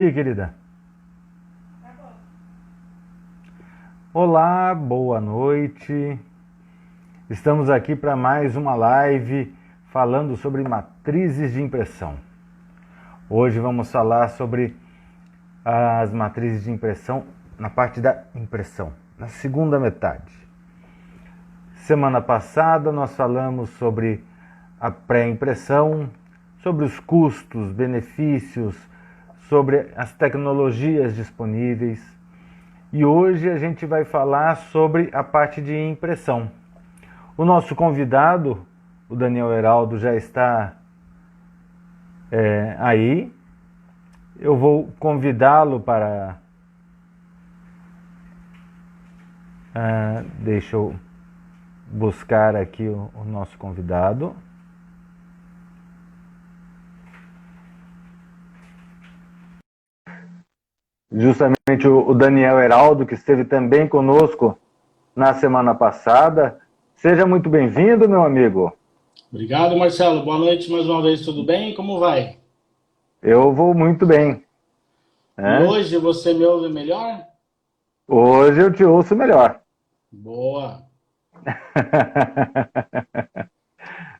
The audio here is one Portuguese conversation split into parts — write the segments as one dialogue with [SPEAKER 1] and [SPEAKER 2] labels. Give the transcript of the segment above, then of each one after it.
[SPEAKER 1] E aí, querida? Olá, boa noite. Estamos aqui para mais uma live falando sobre matrizes de impressão. Hoje vamos falar sobre as matrizes de impressão na parte da impressão, na segunda metade. Semana passada nós falamos sobre a pré-impressão, sobre os custos, benefícios, sobre as tecnologias disponíveis. E hoje a gente vai falar sobre a parte de impressão. O nosso convidado, o Daniel Heraldo, já está aí. Eu vou convidá-lo para... deixa eu buscar aqui o nosso convidado. Justamente o Daniel Heraldo, que esteve também conosco na semana passada. Seja muito bem-vindo, meu amigo.
[SPEAKER 2] Obrigado, Marcelo. Boa noite mais uma vez, tudo bem? Como vai?
[SPEAKER 1] Eu vou muito bem,
[SPEAKER 2] E
[SPEAKER 1] né?
[SPEAKER 2] hoje você me ouve melhor?
[SPEAKER 1] Hoje eu te ouço melhor.
[SPEAKER 2] Boa.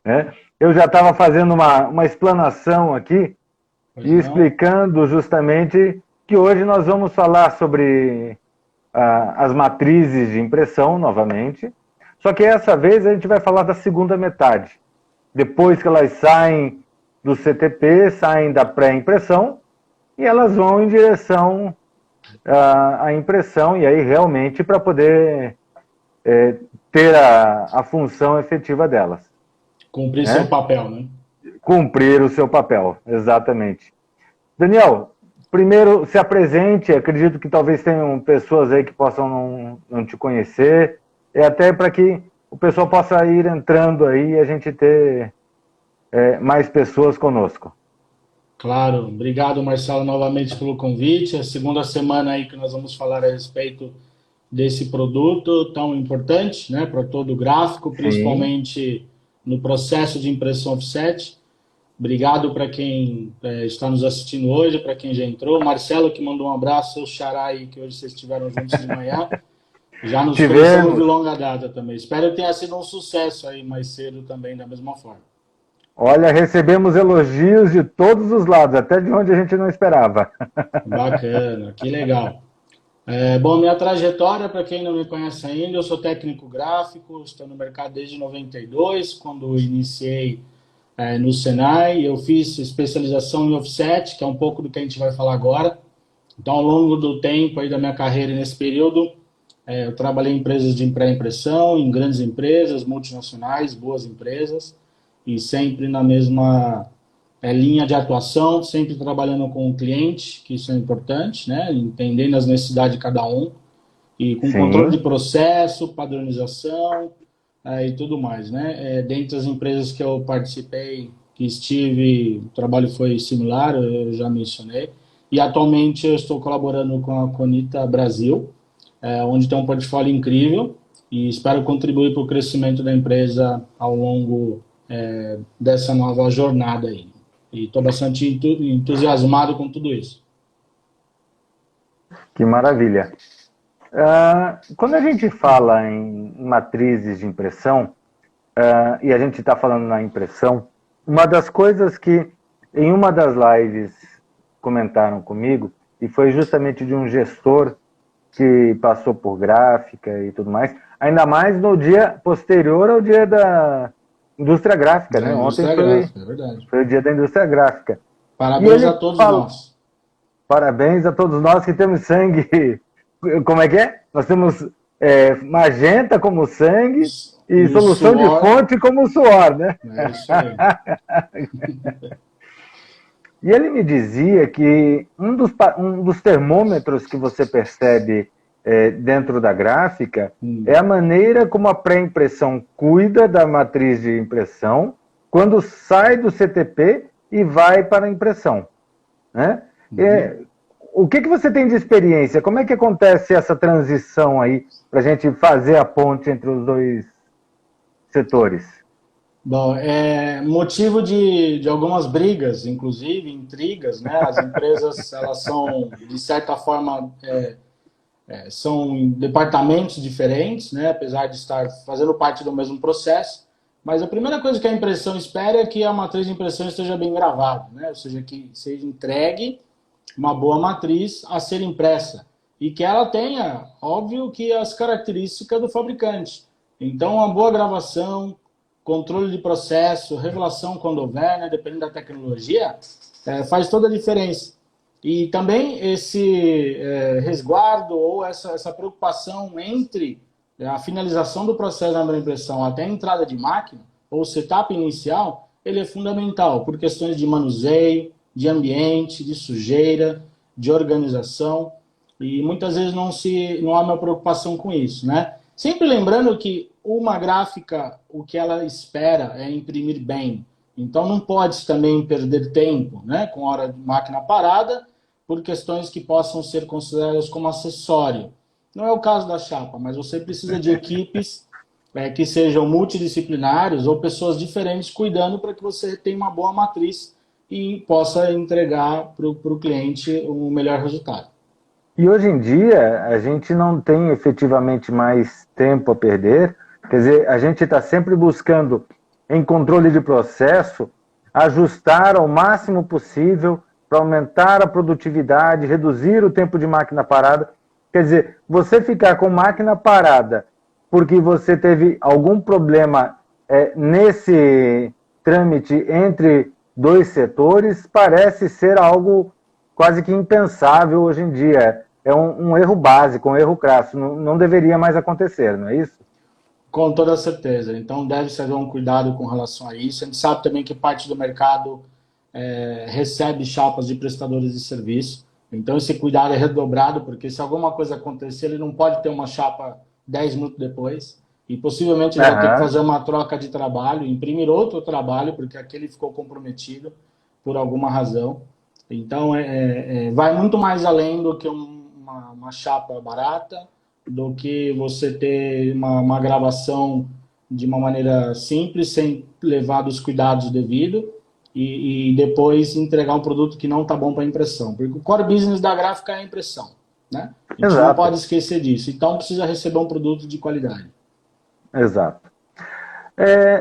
[SPEAKER 1] Né? Eu já estava fazendo uma explanação aqui
[SPEAKER 2] Pois
[SPEAKER 1] e
[SPEAKER 2] não?
[SPEAKER 1] explicando justamente que hoje nós vamos falar sobre as matrizes de impressão novamente, só que essa vez a gente vai falar da segunda metade. Depois que elas saem do CTP, saem da pré-impressão e elas vão em direção à impressão, e aí realmente para poder ter a função efetiva delas,
[SPEAKER 2] Cumprir seu
[SPEAKER 1] né?
[SPEAKER 2] papel, né?
[SPEAKER 1] Cumprir o seu papel, exatamente. Daniel, primeiro se apresente, acredito que talvez tenham pessoas aí que possam não te conhecer, e até para que o pessoal possa ir entrando aí e a gente ter mais pessoas conosco.
[SPEAKER 2] Claro. Obrigado, Marcelo, novamente pelo convite. É a segunda semana aí que nós vamos falar a respeito desse produto tão importante, né, para todo o gráfico,
[SPEAKER 1] Sim,
[SPEAKER 2] principalmente no processo de impressão offset. Obrigado para quem está nos assistindo hoje, para quem já entrou. Marcelo, que mandou um abraço, seu xará aí, que hoje vocês estiveram juntos de manhã. Já nos conhecemos de
[SPEAKER 1] tivemos.
[SPEAKER 2] longa data também. Espero que tenha sido um sucesso aí mais cedo também, da mesma forma.
[SPEAKER 1] Olha, recebemos elogios de todos os lados, até de onde a gente não esperava.
[SPEAKER 2] Bacana, que legal. Bom, minha trajetória, para quem não me conhece ainda, eu sou técnico gráfico, estou no mercado desde 92, quando iniciei no Senai. Eu fiz especialização em offset, que é um pouco do que a gente vai falar agora. Então, ao longo do tempo aí da minha carreira nesse período, eu trabalhei em empresas de pré-impressão, em grandes empresas, multinacionais, boas empresas, e sempre na mesma linha de atuação, sempre trabalhando com o cliente, que isso é importante, né? Entendendo as necessidades de cada um, e com controle de
[SPEAKER 1] Sim,
[SPEAKER 2] processo, padronização e tudo mais, né? Dentre as empresas que eu participei, que estive, o trabalho foi similar, eu já mencionei, e atualmente eu estou colaborando com a Conita Brasil, onde tem um portfólio incrível e espero contribuir para o crescimento da empresa ao longo dessa nova jornada aí. E estou bastante entusiasmado com tudo isso.
[SPEAKER 1] que maravilha. Quando a gente fala em matrizes de impressão, e a gente está falando na impressão, uma das coisas que em uma das lives comentaram comigo, e foi justamente de um gestor que passou por gráfica e tudo mais, ainda mais no dia posterior ao dia da indústria gráfica,
[SPEAKER 2] Da
[SPEAKER 1] né? Ontem
[SPEAKER 2] indústria
[SPEAKER 1] foi,
[SPEAKER 2] gráfica, é verdade.
[SPEAKER 1] foi o dia da indústria gráfica. E
[SPEAKER 2] Parabéns
[SPEAKER 1] ele
[SPEAKER 2] a todos
[SPEAKER 1] falou,
[SPEAKER 2] nós.
[SPEAKER 1] parabéns a todos nós que temos sangue, como é que é? Nós temos magenta como sangue e
[SPEAKER 2] O
[SPEAKER 1] solução de
[SPEAKER 2] suor,
[SPEAKER 1] fonte como suor, né?
[SPEAKER 2] é isso aí.
[SPEAKER 1] E ele me dizia que um dos termômetros que você percebe dentro da gráfica é a maneira como a pré-impressão cuida da matriz de impressão quando sai do CTP e vai para a impressão, né?
[SPEAKER 2] Uhum.
[SPEAKER 1] O que você tem de experiência? Como é que acontece essa transição aí para a gente fazer a ponte entre os dois setores?
[SPEAKER 2] Bom, é motivo de algumas brigas, inclusive intrigas, né? As empresas, elas são, de certa forma, são departamentos diferentes, né? Apesar de estar fazendo parte do mesmo processo. Mas a primeira coisa que a impressão espera é que a matriz de impressão esteja bem gravada, né? Ou seja, que seja entregue uma boa matriz a ser impressa e que ela tenha, óbvio, que as características do fabricante. Então, uma boa gravação, controle de processo, revelação quando houver, né, dependendo da tecnologia, faz toda a diferença. E também esse resguardo ou essa preocupação entre a finalização do processo da impressão até a entrada de máquina, ou setup inicial, ele é fundamental por questões de manuseio, de ambiente, de sujeira, de organização, e muitas vezes não há uma preocupação com isso, né? Sempre lembrando que uma gráfica, o que ela espera é imprimir bem, então não pode também perder tempo, né, com hora de máquina parada, por questões que possam ser consideradas como acessório. Não é o caso da chapa, mas você precisa de equipes que sejam multidisciplinares ou pessoas diferentes cuidando para que você tenha uma boa matriz e possa entregar para o cliente o melhor resultado.
[SPEAKER 1] E hoje em dia, a gente não tem efetivamente mais tempo a perder, quer dizer, a gente está sempre buscando, em controle de processo, ajustar ao máximo possível para aumentar a produtividade, reduzir o tempo de máquina parada. Quer dizer, você ficar com máquina parada porque você teve algum problema nesse trâmite entre dois setores, parece ser algo quase que impensável hoje em dia. É um erro básico, um erro crasso. Não deveria mais acontecer, não é isso?
[SPEAKER 2] Com toda certeza. Então, deve-se haver um cuidado com relação a isso. A gente sabe também que parte do mercado recebe chapas de prestadores de serviço. Então, esse cuidado é redobrado, porque se alguma coisa acontecer, ele não pode ter uma chapa 10 minutos depois. E possivelmente ele vai ter que fazer uma troca de trabalho, imprimir outro trabalho, porque aquele ficou comprometido por alguma razão. Então, vai muito mais além do que uma chapa barata, do que você ter uma gravação de uma maneira simples, sem levar os cuidados devidos, e depois entregar um produto que não está bom para impressão. Porque o core business da gráfica é a impressão, né? A gente
[SPEAKER 1] Exato.
[SPEAKER 2] não pode esquecer disso. Então, precisa receber um produto de qualidade.
[SPEAKER 1] Exato.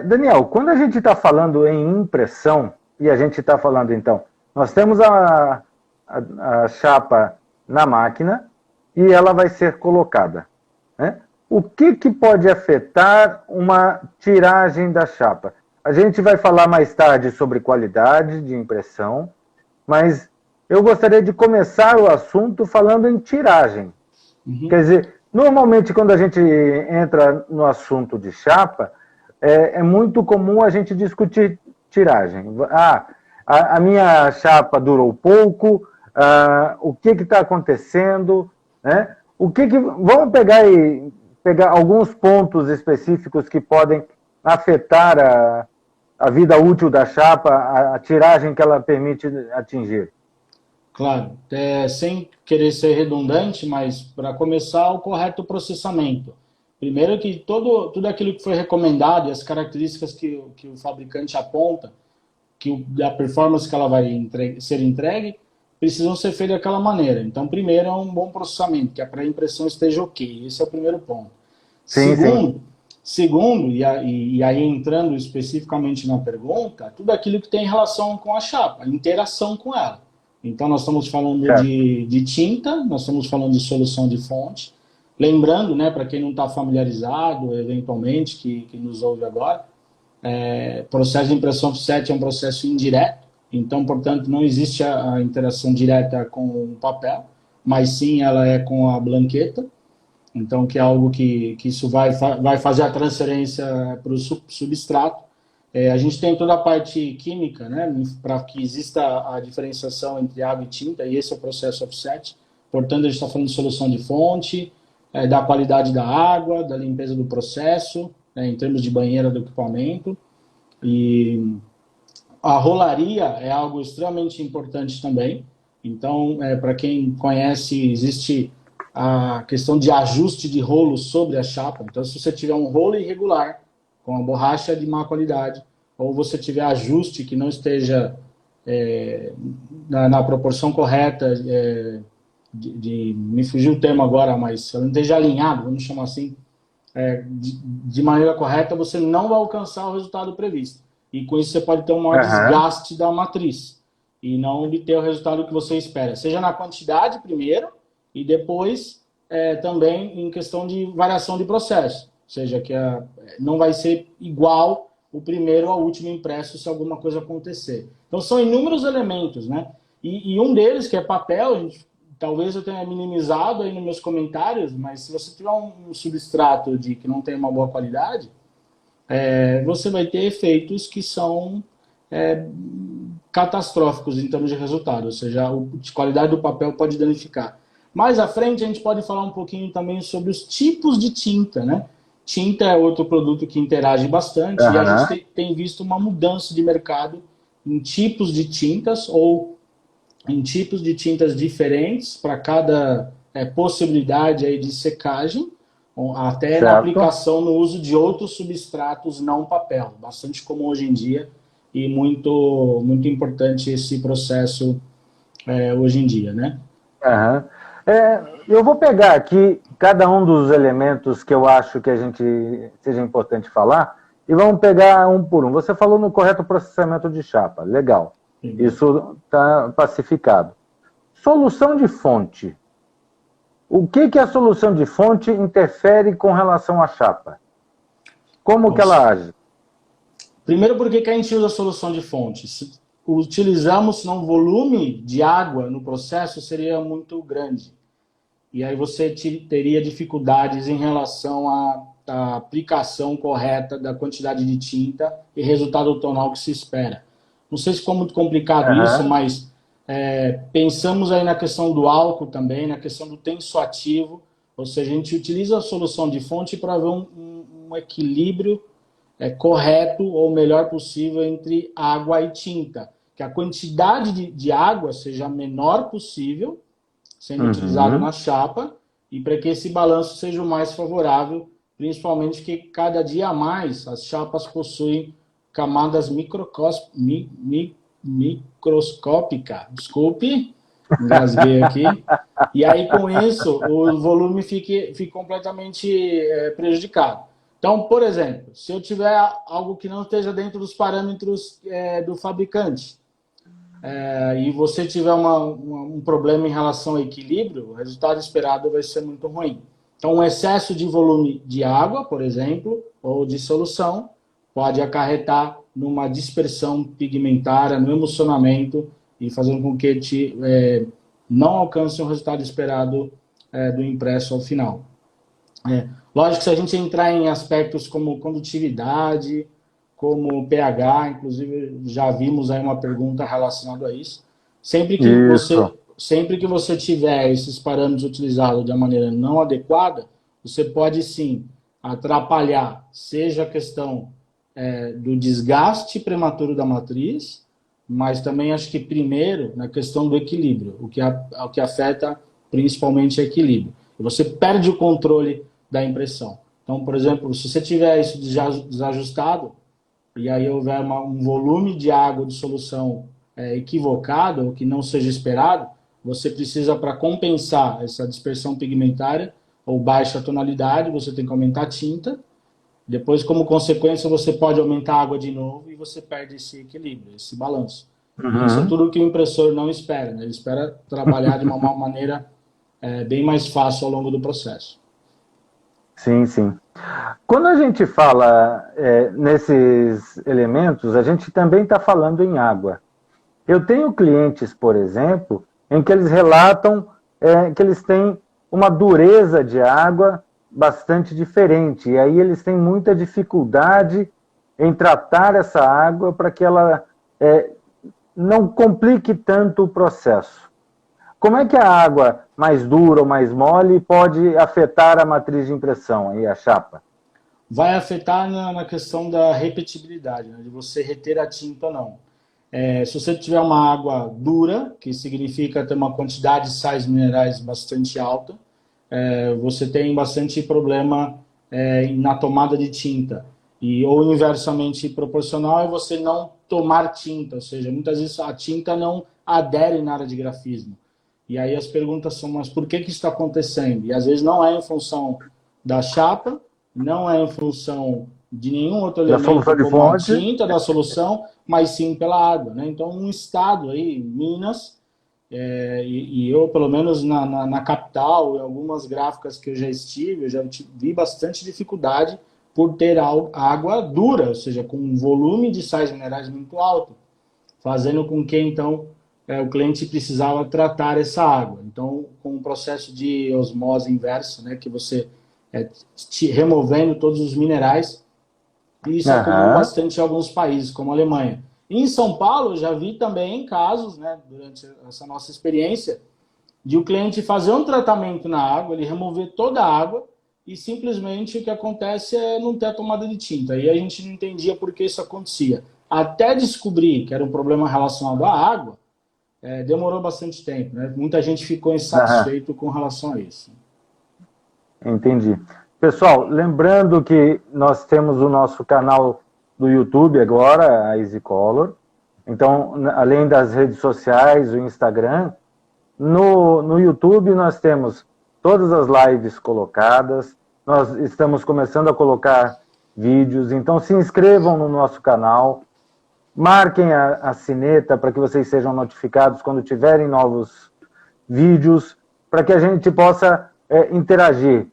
[SPEAKER 1] Daniel, quando a gente está falando em impressão, e a gente está falando, então, nós temos a chapa na máquina e ela vai ser colocada, né? O que pode afetar uma tiragem da chapa? A gente vai falar mais tarde sobre qualidade de impressão, mas eu gostaria de começar o assunto falando em tiragem. Uhum. Quer dizer, normalmente quando a gente entra no assunto de chapa, é muito comum a gente discutir tiragem. A minha chapa durou pouco, o que está acontecendo, né? Vamos pegar alguns pontos específicos que podem afetar a vida útil da chapa, a tiragem que ela permite atingir.
[SPEAKER 2] Claro, sem querer ser redundante, mas para começar, o correto processamento. Primeiro que tudo aquilo que foi recomendado e as características que o fabricante aponta, a performance que ela vai ser entregue, precisam ser feitas daquela maneira. Então, primeiro é um bom processamento, que é para a impressão esteja ok. Esse é o primeiro ponto.
[SPEAKER 1] Sim,
[SPEAKER 2] Segundo, e aí entrando especificamente na pergunta, tudo aquilo que tem relação com a chapa, a interação com ela. Então, nós estamos falando de tinta, nós estamos falando de solução de fonte. Lembrando, né, para quem não está familiarizado, eventualmente, que nos ouve agora, processo de impressão offset é um processo indireto, então, portanto, não existe a interação direta com o papel, mas sim ela é com a blanqueta, então que é algo que isso vai fazer a transferência para o substrato. A gente tem toda a parte química, né, para que exista a diferenciação entre água e tinta, e esse é o processo offset. Portanto, a gente está falando de solução de fonte, da qualidade da água, da limpeza do processo, em termos de banheira do equipamento. E a rolaria é algo extremamente importante também. Então, para quem conhece, existe a questão de ajuste de rolo sobre a chapa. Então, se você tiver um rolo irregular, com a borracha de má qualidade, ou você tiver ajuste que não esteja na proporção correta, me fugiu o termo agora, mas se ela não esteja alinhado, vamos chamar assim, de maneira correta, você não vai alcançar o resultado previsto. E com isso você pode ter um maior desgaste da matriz e não obter o resultado que você espera. Seja na quantidade primeiro e depois também em questão de variação de processo. Ou seja, que não vai ser igual o primeiro ao último impresso se alguma coisa acontecer. Então são inúmeros elementos, né? E um deles, que é papel, talvez eu tenha minimizado aí nos meus comentários, mas se você tiver um substrato que não tem uma boa qualidade, você vai ter efeitos que são catastróficos em termos de resultado, ou seja, a qualidade do papel pode danificar. Mais à frente a gente pode falar um pouquinho também sobre os tipos de tinta, né? Tinta é outro produto que interage bastante e a gente tem visto uma mudança de mercado em tipos de tintas ou em tipos de tintas diferentes para cada possibilidade aí de secagem, até na aplicação no uso de outros substratos não papel, bastante comum hoje em dia e muito, muito importante esse processo hoje em dia, né?
[SPEAKER 1] Eu vou pegar aqui cada um dos elementos que eu acho que a gente seja importante falar e vamos pegar um por um. Você falou no correto processamento de chapa, legal. Isso está pacificado. Solução de fonte. O que a solução de fonte interfere com relação à chapa? Como que ela age?
[SPEAKER 2] Primeiro, por que a gente usa a solução de fonte? Se utilizamos, senão o volume de água no processo seria muito grande. E aí você teria dificuldades em relação à aplicação correta da quantidade de tinta e resultado tonal que se espera. Não sei se ficou muito complicado isso, mas pensamos aí na questão do álcool também, na questão do tensoativo, ou seja, a gente utiliza a solução de fonte para ver um equilíbrio correto ou melhor possível entre água e tinta. Que a quantidade de água seja a menor possível, sendo utilizado na chapa, e para que esse balanço seja o mais favorável, principalmente que cada dia a mais as chapas possuem camadas microscópicas. Desculpe, engasguei aqui. E aí, com isso, o volume fica completamente prejudicado. Então, por exemplo, se eu tiver algo que não esteja dentro dos parâmetros do fabricante, e você tiver um problema em relação ao equilíbrio, o resultado esperado vai ser muito ruim. Então, um excesso de volume de água, por exemplo, ou de solução, pode acarretar numa dispersão pigmentária, no emulsionamento, e fazendo com que não alcance o resultado esperado do impresso ao final. Lógico que se a gente entrar em aspectos como condutividade, como pH, inclusive já vimos aí uma pergunta relacionada a isso. Sempre que você tiver esses parâmetros utilizados de uma maneira não adequada, você pode sim atrapalhar, seja a questão do desgaste prematuro da matriz, mas também acho que primeiro na questão do equilíbrio, o que afeta principalmente é equilíbrio. E você perde o controle da impressão. Então, por exemplo, se você tiver isso desajustado, e aí houver um volume de água de solução equivocado, ou que não seja esperado, você precisa, para compensar essa dispersão pigmentária ou baixa tonalidade, você tem que aumentar a tinta. Depois, como consequência, você pode aumentar a água de novo e você perde esse equilíbrio, esse balanço. Isso é tudo que o impressor não espera, né? Ele espera trabalhar de uma maneira bem mais fácil ao longo do processo.
[SPEAKER 1] Sim, sim. Quando a gente fala nesses elementos, a gente também está falando em água. Eu tenho clientes, por exemplo, em que eles relatam que eles têm uma dureza de água bastante diferente. E aí eles têm muita dificuldade em tratar essa água para que ela não complique tanto o processo. Como é que a água mais dura ou mais mole pode afetar a matriz de impressão e a chapa?
[SPEAKER 2] Vai afetar na questão da repetibilidade, né, de você reter a tinta ou não. Se você tiver uma água dura, que significa ter uma quantidade de sais minerais bastante alta, você tem bastante problema na tomada de tinta. ou inversamente proporcional é você não tomar tinta, ou seja, muitas vezes a tinta não adere na área de grafismo. E aí as perguntas são, mas por que isso está acontecendo? E às vezes não é em função da chapa, não é em função de nenhum outro
[SPEAKER 1] Da
[SPEAKER 2] elemento
[SPEAKER 1] solução de
[SPEAKER 2] como a
[SPEAKER 1] fonte.
[SPEAKER 2] tinta da solução, mas sim pela água, né? Então, um estado aí, Minas, e eu, pelo menos na capital, em algumas gráficas que eu já estive, eu já vi bastante dificuldade por ter água dura, ou seja, com um volume de sais minerais muito alto, fazendo com que, então, o cliente precisava tratar essa água. Então, com um processo de osmose inversa, né, que você removendo todos os minerais, e isso é comum
[SPEAKER 1] Aham.
[SPEAKER 2] bastante em alguns países, como a Alemanha. E em São Paulo, eu já vi também casos, né, durante essa nossa experiência, de o cliente fazer um tratamento na água, ele remover toda a água, e simplesmente o que acontece é não ter a tomada de tinta. E a gente não entendia por que isso acontecia. Até descobrir que era um problema relacionado à água, demorou bastante tempo, né? Muita gente ficou
[SPEAKER 1] Aham.
[SPEAKER 2] insatisfeito com relação a isso.
[SPEAKER 1] Entendi. Pessoal, lembrando que nós temos o nosso canal do YouTube agora, a Easy Color. Então, além das redes sociais, o Instagram, no YouTube nós temos todas as lives colocadas, nós estamos começando a colocar vídeos, então se inscrevam no nosso canal, marquem a sineta para que vocês sejam notificados quando tiverem novos vídeos, para que a gente possa interagir.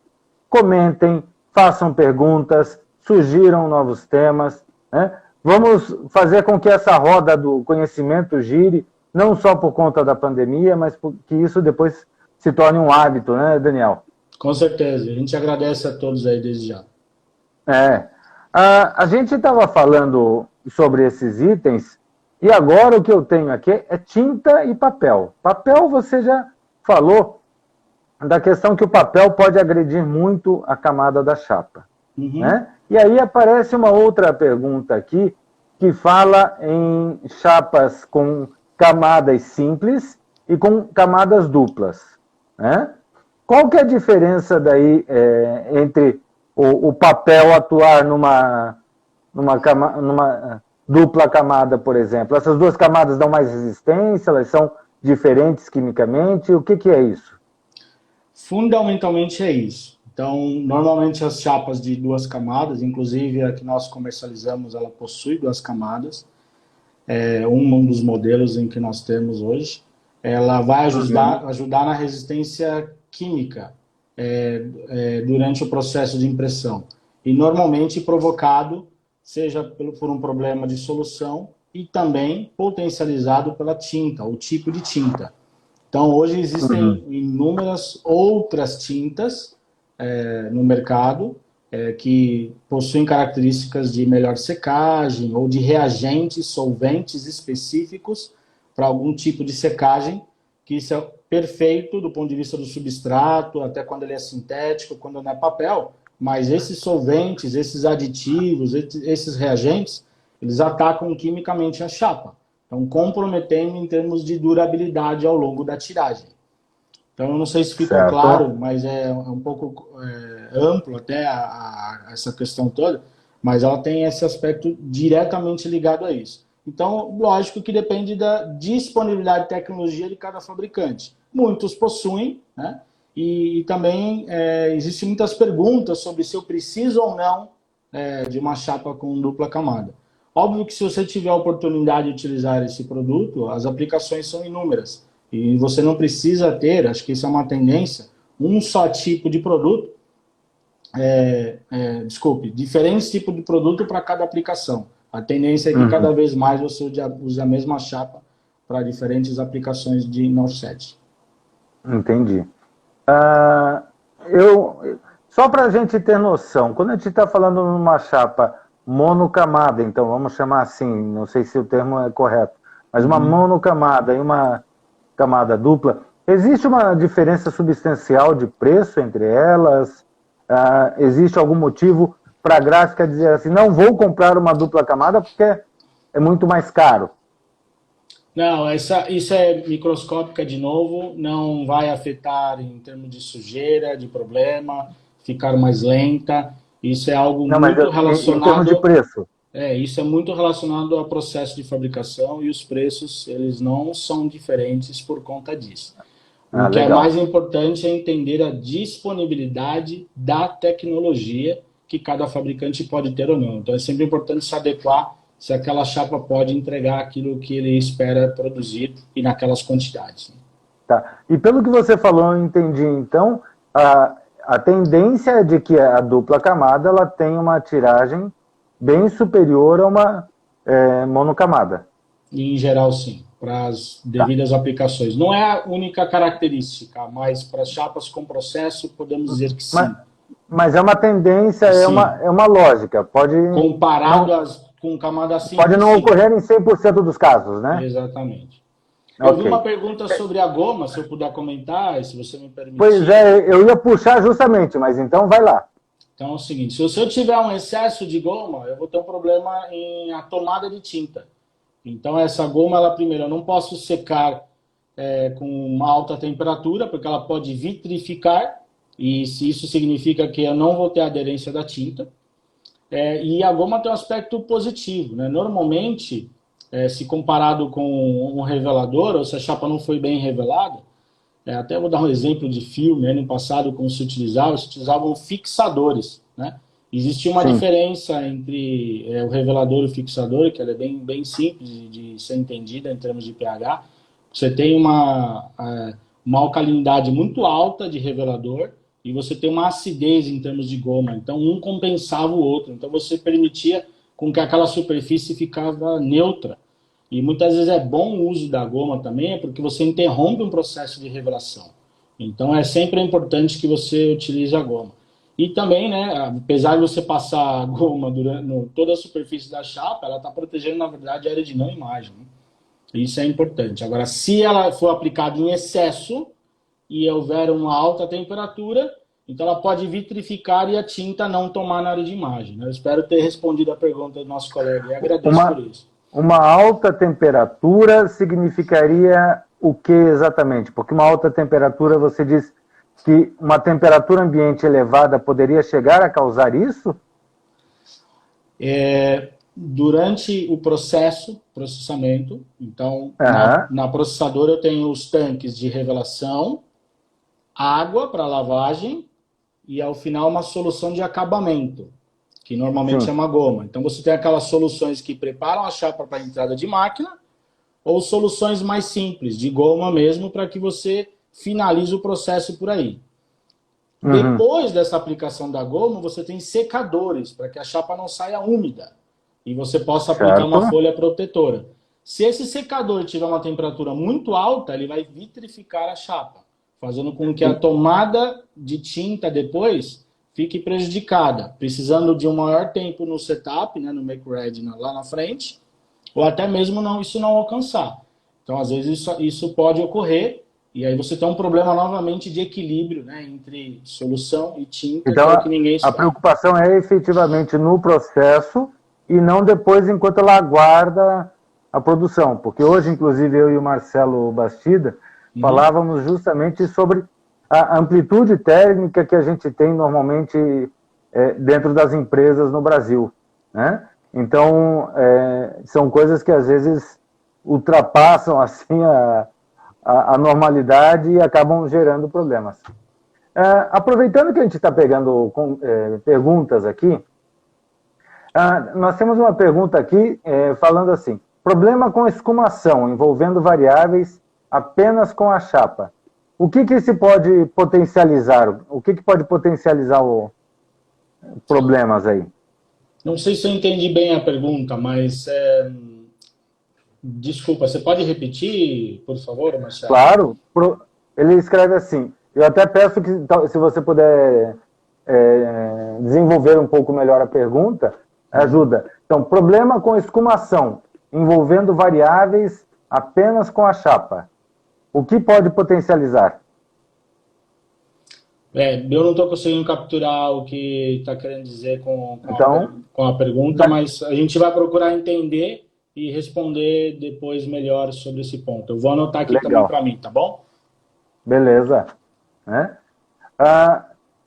[SPEAKER 1] Comentem, façam perguntas, sugiram novos temas, né? Vamos fazer com que essa roda do conhecimento gire, não só por conta da pandemia, mas que isso depois se torne um hábito, né, Daniel?
[SPEAKER 2] Com certeza. A gente agradece a todos aí desde já.
[SPEAKER 1] É. A gente estava falando sobre esses itens e agora o que eu tenho aqui é tinta e papel. Papel você já falou da questão que o papel pode agredir muito a camada da chapa.
[SPEAKER 2] Uhum.
[SPEAKER 1] Né? E aí aparece uma outra pergunta aqui que fala em chapas com camadas simples e com camadas duplas. Né? Qual que é a diferença daí entre o papel atuar numa dupla camada, por exemplo? Essas duas camadas dão mais resistência, elas são diferentes quimicamente? O que é isso?
[SPEAKER 2] Fundamentalmente é isso. Então, normalmente as chapas de duas camadas, inclusive a que nós comercializamos, ela possui duas camadas. Um dos modelos em que nós temos hoje. Ela vai ajudar na resistência química durante o processo de impressão. E normalmente provocado, seja por um problema de solução e também potencializado pela tinta, o tipo de tinta. Então, hoje existem inúmeras outras tintas no mercado que possuem características de melhor secagem ou de reagentes, solventes específicos para algum tipo de secagem, que isso é perfeito do ponto de vista do substrato, até quando ele é sintético, quando não é papel, mas esses solventes, esses aditivos, esses reagentes, eles atacam quimicamente a chapa. Então, comprometendo em termos de durabilidade ao longo da tiragem. Então, eu não sei se ficou
[SPEAKER 1] Certo.
[SPEAKER 2] claro, mas é um pouco amplo até essa questão toda, mas ela tem esse aspecto diretamente ligado a isso. Então, lógico que depende da disponibilidade de tecnologia de cada fabricante. Muitos possuem, né? E também existem muitas perguntas sobre se eu preciso ou não de uma chapa com dupla camada. Óbvio que se você tiver a oportunidade de utilizar esse produto, as aplicações são inúmeras. E você não precisa ter, acho que isso é uma tendência, um só tipo de produto, diferentes tipos de produto para cada aplicação. A tendência é que cada vez mais você use a mesma chapa para diferentes aplicações de Norset.
[SPEAKER 1] Entendi. Só para a gente ter noção, quando a gente está falando numa chapa monocamada, então vamos chamar assim, não sei se o termo é correto, mas uma monocamada e uma camada dupla, existe uma diferença substancial de preço entre elas? Existe algum motivo para a gráfica dizer assim, não vou comprar uma dupla camada porque é muito mais caro?
[SPEAKER 2] Não, isso é microscópica de novo, não vai afetar em termos de sujeira, de problema, ficar mais lenta. Isso é algo
[SPEAKER 1] Não, mas
[SPEAKER 2] muito
[SPEAKER 1] em termos de
[SPEAKER 2] relacionado,
[SPEAKER 1] preço.
[SPEAKER 2] isso é muito relacionado ao processo de fabricação e os preços, eles não são diferentes por conta disso. O
[SPEAKER 1] Ah,
[SPEAKER 2] que é mais
[SPEAKER 1] legal.
[SPEAKER 2] importante é entender a disponibilidade da tecnologia que cada fabricante pode ter ou não. Então é sempre importante se adequar se aquela chapa pode entregar aquilo que ele espera produzir e naquelas quantidades.
[SPEAKER 1] Tá. E pelo que você falou, eu entendi, então, a tendência é de que a dupla camada ela tem uma tiragem bem superior a uma monocamada.
[SPEAKER 2] E, em geral, sim, para as devidas aplicações. Não é a única característica, mas para chapas com processo, podemos dizer que
[SPEAKER 1] Mas,
[SPEAKER 2] sim.
[SPEAKER 1] mas é uma tendência,
[SPEAKER 2] Sim.
[SPEAKER 1] é uma lógica.
[SPEAKER 2] Comparado com camada
[SPEAKER 1] Pode
[SPEAKER 2] simples,
[SPEAKER 1] não
[SPEAKER 2] sim.
[SPEAKER 1] ocorrer em 100% dos casos, né?
[SPEAKER 2] Exatamente. Eu vi
[SPEAKER 1] Ok.
[SPEAKER 2] uma pergunta sobre a goma, se eu puder comentar, se você me
[SPEAKER 1] Pois
[SPEAKER 2] permitir.
[SPEAKER 1] é, eu ia puxar justamente, mas então vai lá.
[SPEAKER 2] Então é o seguinte, se eu tiver um excesso de goma, eu vou ter um problema em a tomada de tinta. Então essa goma, ela primeiro, eu não posso secar com uma alta temperatura, porque ela pode vitrificar, e se isso significa que eu não vou ter aderência da tinta. E a goma tem um aspecto positivo, né? Normalmente, se comparado com um revelador, ou se a chapa não foi bem revelada, até vou dar um exemplo de filme, no passado, como se utilizavam fixadores, né? Existia uma
[SPEAKER 1] Sim.
[SPEAKER 2] diferença entre o revelador e o fixador, que ela é bem simples de ser entendida em termos de pH. Você tem uma alcalinidade muito alta de revelador e você tem uma acidez em termos de goma. Então, um compensava o outro. Então, você permitia com que aquela superfície ficava neutra. E muitas vezes é bom o uso da goma também, porque você interrompe um processo de revelação. Então, é sempre importante que você utilize a goma. E também, né, apesar de você passar a goma durante toda a superfície da chapa, ela está protegendo, na verdade, a área de não imagem. Né? Isso é importante. Agora, se ela for aplicada em excesso e houver uma alta temperatura, então ela pode vitrificar e a tinta não tomar na área de imagem. Né? Eu espero ter respondido a pergunta do nosso colega e agradeço por
[SPEAKER 1] Uma,
[SPEAKER 2] isso.
[SPEAKER 1] uma alta temperatura significaria o que exatamente? Porque uma alta temperatura, você diz que uma temperatura ambiente elevada poderia chegar a causar isso?
[SPEAKER 2] Durante o processamento, então
[SPEAKER 1] Aham,
[SPEAKER 2] na processadora eu tenho os tanques de revelação, água para lavagem e ao final uma solução de acabamento, que normalmente é
[SPEAKER 1] sim.
[SPEAKER 2] uma goma. Então você tem aquelas soluções que preparam a chapa para a entrada de máquina ou soluções mais simples, de goma mesmo, para que você finalize o processo por aí.
[SPEAKER 1] Uhum.
[SPEAKER 2] Depois dessa aplicação da goma, você tem secadores para que a chapa não saia úmida e você possa aplicar uma
[SPEAKER 1] Certo.
[SPEAKER 2] folha protetora. Se esse secador tiver uma temperatura muito alta, ele vai vitrificar a chapa, fazendo com que a tomada de tinta depois fique prejudicada, precisando de um maior tempo no setup, né, no make ready lá na frente, ou até mesmo isso não alcançar. Então, às vezes, isso pode ocorrer, e aí você tem um problema novamente de equilíbrio, né, entre solução e tinta, que
[SPEAKER 1] Então,
[SPEAKER 2] é o que ninguém
[SPEAKER 1] a
[SPEAKER 2] espera.
[SPEAKER 1] preocupação é efetivamente no processo e não depois enquanto ela aguarda a produção. Porque hoje, inclusive, eu e o Marcelo Bastida
[SPEAKER 2] Uhum.
[SPEAKER 1] falávamos justamente sobre a amplitude térmica que a gente tem normalmente dentro das empresas no Brasil. Né? Então, são coisas que às vezes ultrapassam assim a normalidade e acabam gerando problemas. Aproveitando que a gente está pegando perguntas aqui, nós temos uma pergunta aqui falando assim: problema com escumação envolvendo variáveis apenas com a chapa. O que se pode potencializar? O que pode potencializar problemas aí?
[SPEAKER 2] Não sei se eu entendi bem a pergunta, mas desculpa, você pode repetir, por favor, Marcelo?
[SPEAKER 1] Claro, ele escreve assim. Eu até peço que, se você puder desenvolver um pouco melhor a pergunta,
[SPEAKER 2] Uhum.
[SPEAKER 1] ajuda. Então, problema com escumação, envolvendo variáveis apenas com a chapa. O que pode potencializar?
[SPEAKER 2] Eu não estou conseguindo capturar o que está querendo dizer
[SPEAKER 1] Então,
[SPEAKER 2] com a pergunta, mas a gente vai procurar entender e responder depois melhor sobre esse ponto. Eu vou anotar aqui também
[SPEAKER 1] legal.
[SPEAKER 2] para mim, tá bom?
[SPEAKER 1] Beleza. Né? Ah,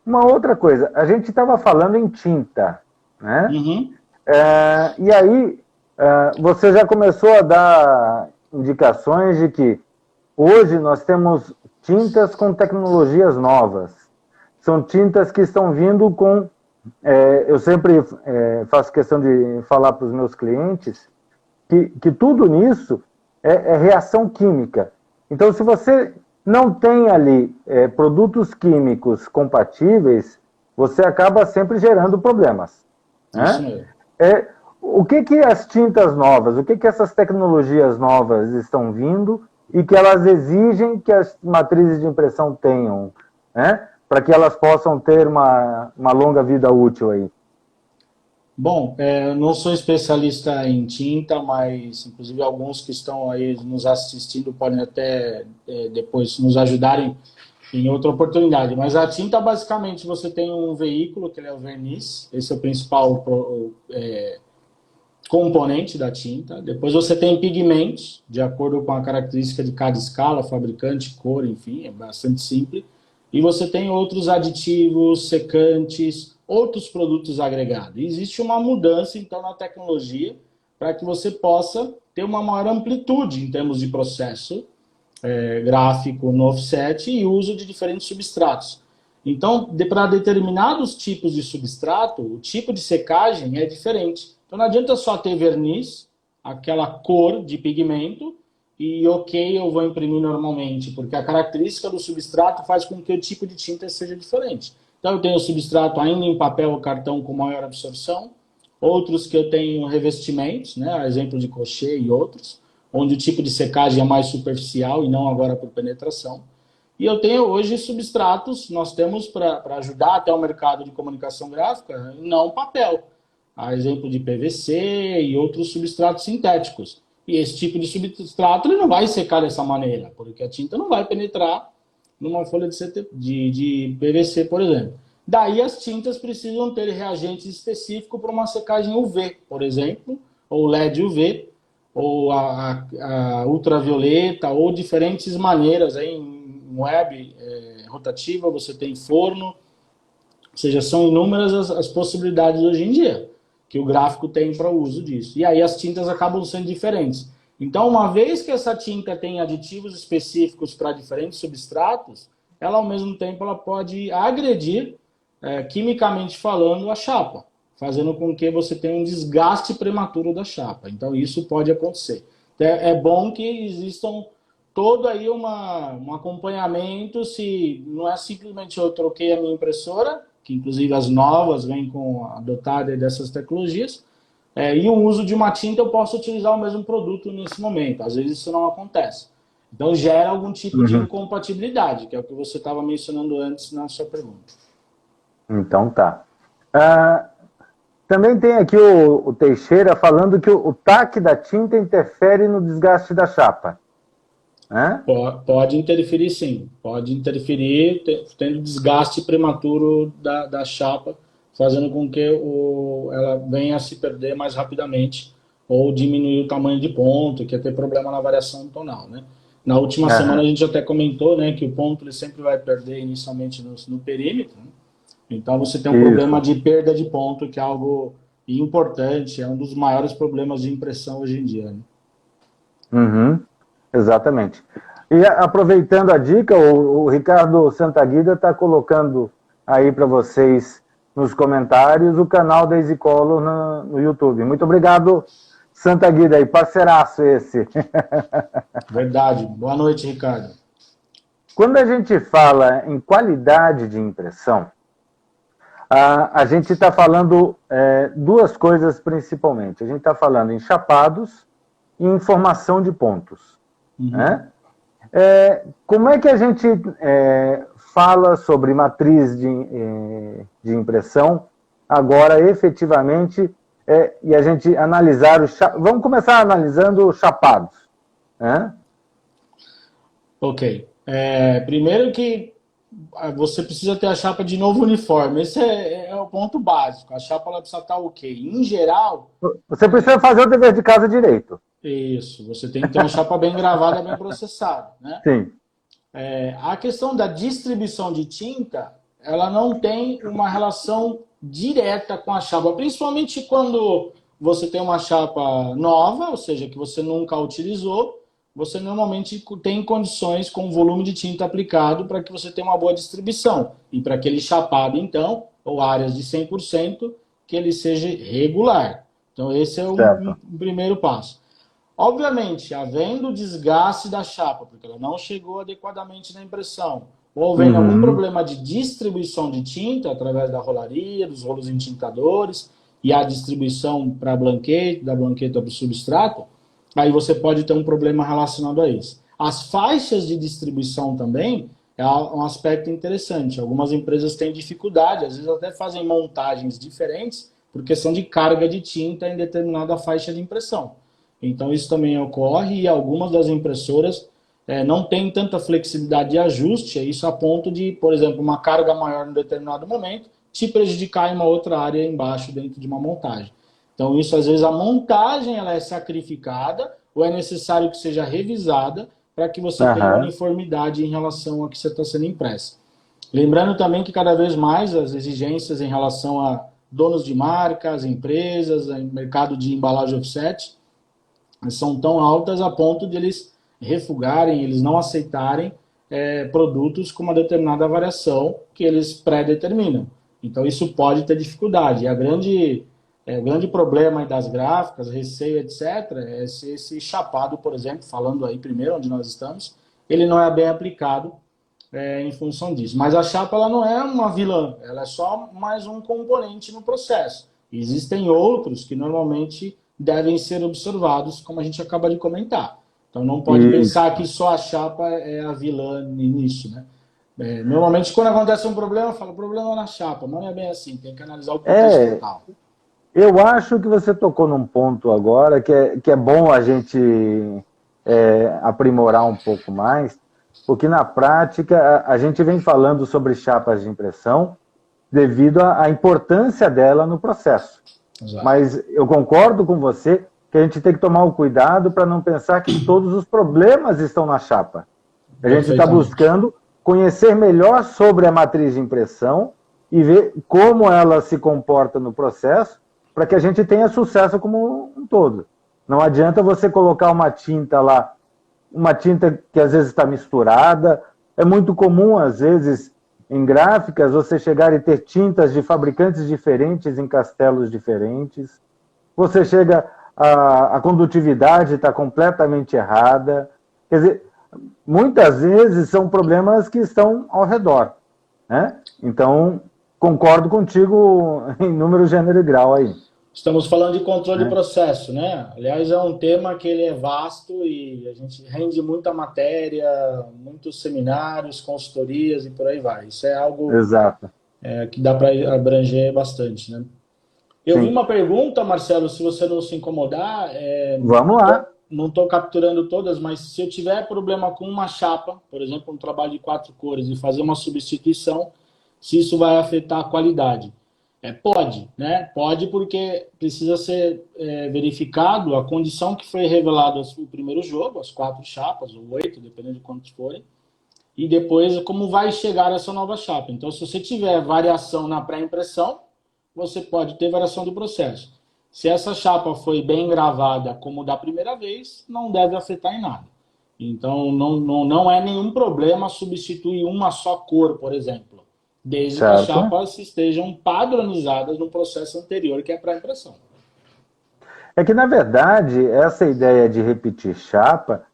[SPEAKER 1] Uma outra coisa, a gente estava falando em tinta, né?
[SPEAKER 2] Uhum.
[SPEAKER 1] E aí, você já começou a dar indicações de que hoje nós temos tintas com tecnologias novas. São tintas que estão vindo com... eu sempre faço questão de falar para os meus clientes que tudo nisso é reação química. Então, se você não tem ali produtos químicos compatíveis, você acaba sempre gerando problemas.
[SPEAKER 2] Isso
[SPEAKER 1] Né?
[SPEAKER 2] mesmo.
[SPEAKER 1] O que as tintas novas, o que essas tecnologias novas estão vindo e que elas exigem que as matrizes de impressão tenham, né? Para que elas possam ter uma longa vida útil aí?
[SPEAKER 2] Bom, eu não sou especialista em tinta, mas inclusive alguns que estão aí nos assistindo podem até depois nos ajudarem em outra oportunidade. Mas a tinta, basicamente, você tem um veículo, que ele é o verniz, esse é o principal componente da tinta. Depois você tem pigmentos, de acordo com a característica de cada escala, fabricante, cor, enfim, é bastante simples. E você tem outros aditivos, secantes, outros produtos agregados. E existe uma mudança, então, na tecnologia para que você possa ter uma maior amplitude em termos de processo gráfico no offset e uso de diferentes substratos. Então, para determinados tipos de substrato, o tipo de secagem é diferente. Então, não adianta só ter verniz, aquela cor de pigmento, e ok, eu vou imprimir normalmente, porque a característica do substrato faz com que o tipo de tinta seja diferente. Então, eu tenho o substrato ainda em papel ou cartão com maior absorção, outros que eu tenho revestimentos, né, exemplo de crochê e outros, onde o tipo de secagem é mais superficial e não agora por penetração. E eu tenho hoje substratos, nós temos para ajudar até o mercado de comunicação gráfica, não papel. A exemplo de PVC e outros substratos sintéticos. E esse tipo de substrato ele não vai secar dessa maneira, porque a tinta não vai penetrar numa folha de PVC, por exemplo. Daí as tintas precisam ter reagentes específicos para uma secagem UV, por exemplo, ou LED UV, ou a ultravioleta, ou diferentes maneiras. Aí, em web rotativa, você tem forno, ou seja, são inúmeras as possibilidades hoje em dia que o gráfico tem para o uso disso. E aí as tintas acabam sendo diferentes. Então, uma vez que essa tinta tem aditivos específicos para diferentes substratos, ela, ao mesmo tempo, ela pode agredir, quimicamente falando, a chapa, fazendo com que você tenha um desgaste prematuro da chapa. Então, isso pode acontecer. É bom que existam todo aí um acompanhamento, se não é simplesmente eu troquei a minha impressora, que inclusive as novas vêm com a dotada dessas tecnologias, e o uso de uma tinta eu posso utilizar o mesmo produto nesse momento. Às vezes isso não acontece. Então gera algum tipo de incompatibilidade, que é o que você estava mencionando antes na sua pergunta.
[SPEAKER 1] Então tá. Também tem aqui o Teixeira falando que o taque da tinta interfere no desgaste da chapa.
[SPEAKER 2] Pode interferir, sim. Pode interferir tendo desgaste prematuro da chapa, fazendo com que ela venha a se perder mais rapidamente ou diminuir o tamanho de ponto, que é ter problema na variação tonal, né? Na última semana a gente até comentou, né, que o ponto ele sempre vai perder inicialmente no perímetro, né? Então você tem um problema de perda de ponto, que é algo importante, é um dos maiores problemas de impressão hoje em dia, né?
[SPEAKER 1] Exatamente. E aproveitando a dica, o Ricardo Santaguida está colocando aí para vocês nos comentários o canal da EasyColor no YouTube. Muito obrigado, Santaguida, aí, parceiraço esse.
[SPEAKER 2] Verdade. Boa noite, Ricardo.
[SPEAKER 1] Quando a gente fala em qualidade de impressão, a gente está falando duas coisas principalmente. A gente está falando em chapados e em formação de pontos. Né? Como é que a gente fala sobre matriz de impressão agora efetivamente e a gente analisar vamos começar analisando chapados, né?
[SPEAKER 2] Ok. Primeiro que você precisa ter a chapa de novo uniforme. Esse é o ponto básico. A chapa ela precisa estar ok. Em geral...
[SPEAKER 1] Você precisa fazer o dever de casa direito.
[SPEAKER 2] Isso. Você tem que ter uma chapa bem gravada, bem processada, né?
[SPEAKER 1] Sim.
[SPEAKER 2] A questão da distribuição de tinta, ela não tem uma relação direta com a chapa, principalmente quando você tem uma chapa nova, ou seja, que você nunca utilizou, você normalmente tem condições com o volume de tinta aplicado para que você tenha uma boa distribuição. E para aquele chapado, então, ou áreas de 100%, que ele seja regular. Então, esse é o primeiro passo. Obviamente, havendo desgaste da chapa, porque ela não chegou adequadamente na impressão, ou havendo algum problema de distribuição de tinta através da rolaria, dos rolos entintadores e a distribuição para a blanqueta, da blanqueta para o substrato, aí você pode ter um problema relacionado a isso. As faixas de distribuição também é um aspecto interessante. Algumas empresas têm dificuldade, às vezes até fazem montagens diferentes por questão de carga de tinta em determinada faixa de impressão. Então isso também ocorre e algumas das impressoras não têm tanta flexibilidade de ajuste, isso a ponto de, por exemplo, uma carga maior em determinado momento te prejudicar em uma outra área embaixo dentro de uma montagem. Então isso às vezes a montagem ela é sacrificada ou é necessário que seja revisada para que você tenha uniformidade em relação a que você está sendo impressa. Lembrando também que cada vez mais as exigências em relação a donos de marcas, empresas, mercado de embalagem offset, são tão altas a ponto de eles refugarem, eles não aceitarem produtos com uma determinada variação que eles pré-determinam. Então isso pode ter dificuldade. E o grande problema aí das gráficas, receio, etc., é se esse chapado, por exemplo, falando aí primeiro onde nós estamos, ele não é bem aplicado em função disso. Mas a chapa ela não é uma vilã, ela é só mais um componente no processo. Existem outros que normalmente devem ser observados, como a gente acaba de comentar. Então não pode pensar que só a chapa é a vilã nisso, né? Normalmente quando acontece um problema, fala, o problema é na chapa, mas não é bem assim, tem que analisar o contexto total.
[SPEAKER 1] Eu acho que você tocou num ponto agora que é bom a gente aprimorar um pouco mais, porque na prática a gente vem falando sobre chapas de impressão devido à importância dela no processo. Exato. Mas eu concordo com você que a gente tem que tomar o cuidado para não pensar que todos os problemas estão na chapa. A gente está buscando conhecer melhor sobre a matriz de impressão e ver como ela se comporta no processo para que a gente tenha sucesso como um todo. Não adianta você colocar uma tinta lá, uma tinta que às vezes está misturada. É muito comum, às vezes, em gráficas, você chegar e ter tintas de fabricantes diferentes em castelos diferentes. Você chega, a condutividade está completamente errada. Quer dizer, muitas vezes são problemas que estão ao redor, né? Então, concordo contigo em número, gênero e grau aí.
[SPEAKER 2] Estamos falando de controle de processo, né? Aliás, é um tema que ele é vasto e a gente rende muita matéria, muitos seminários, consultorias e por aí vai. Isso é algo que dá para abranger bastante, né? Eu vi uma pergunta, Marcelo, se você não se incomodar.
[SPEAKER 1] Vamos lá.
[SPEAKER 2] Não estou capturando todas, mas se eu tiver problema com uma chapa, por exemplo, um trabalho de 4 cores e fazer uma substituição, se isso vai afetar a qualidade. Pode, né? Pode porque precisa ser verificado a condição que foi revelada no primeiro jogo, as 4 chapas, ou 8, dependendo de quantos forem, e depois como vai chegar essa nova chapa. Então, se você tiver variação na pré-impressão, você pode ter variação do processo. Se essa chapa foi bem gravada como da primeira vez, não deve afetar em nada. Então, não é nenhum problema substituir uma só cor, por exemplo. Desde que as chapas estejam padronizadas no processo anterior, que é para a impressão.
[SPEAKER 1] É que, na verdade, essa ideia de repetir chapa,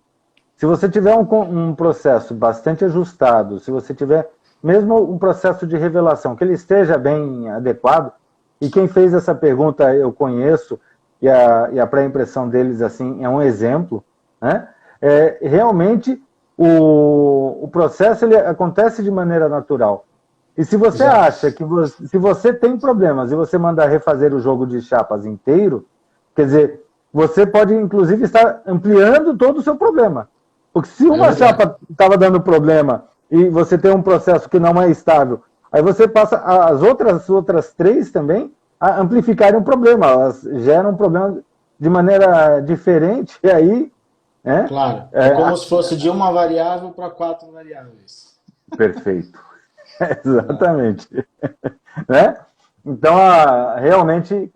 [SPEAKER 1] se você tiver um processo bastante ajustado, se você tiver mesmo um processo de revelação, que ele esteja bem adequado, e quem fez essa pergunta eu conheço, e a pré-impressão deles assim, é um exemplo, né? Realmente, o processo ele acontece de maneira natural. E se você acha que se você tem problemas e você mandar refazer o jogo de chapas inteiro, quer dizer, você pode inclusive estar ampliando todo o seu problema. Porque se uma chapa estava dando problema e você tem um processo que não é estável, aí você passa as outras 3 também a amplificarem o problema. Elas geram um problema de maneira diferente e aí...
[SPEAKER 2] Claro, é como se fosse de uma variável para 4 variáveis.
[SPEAKER 1] Perfeito. Exatamente. Né? Então, realmente,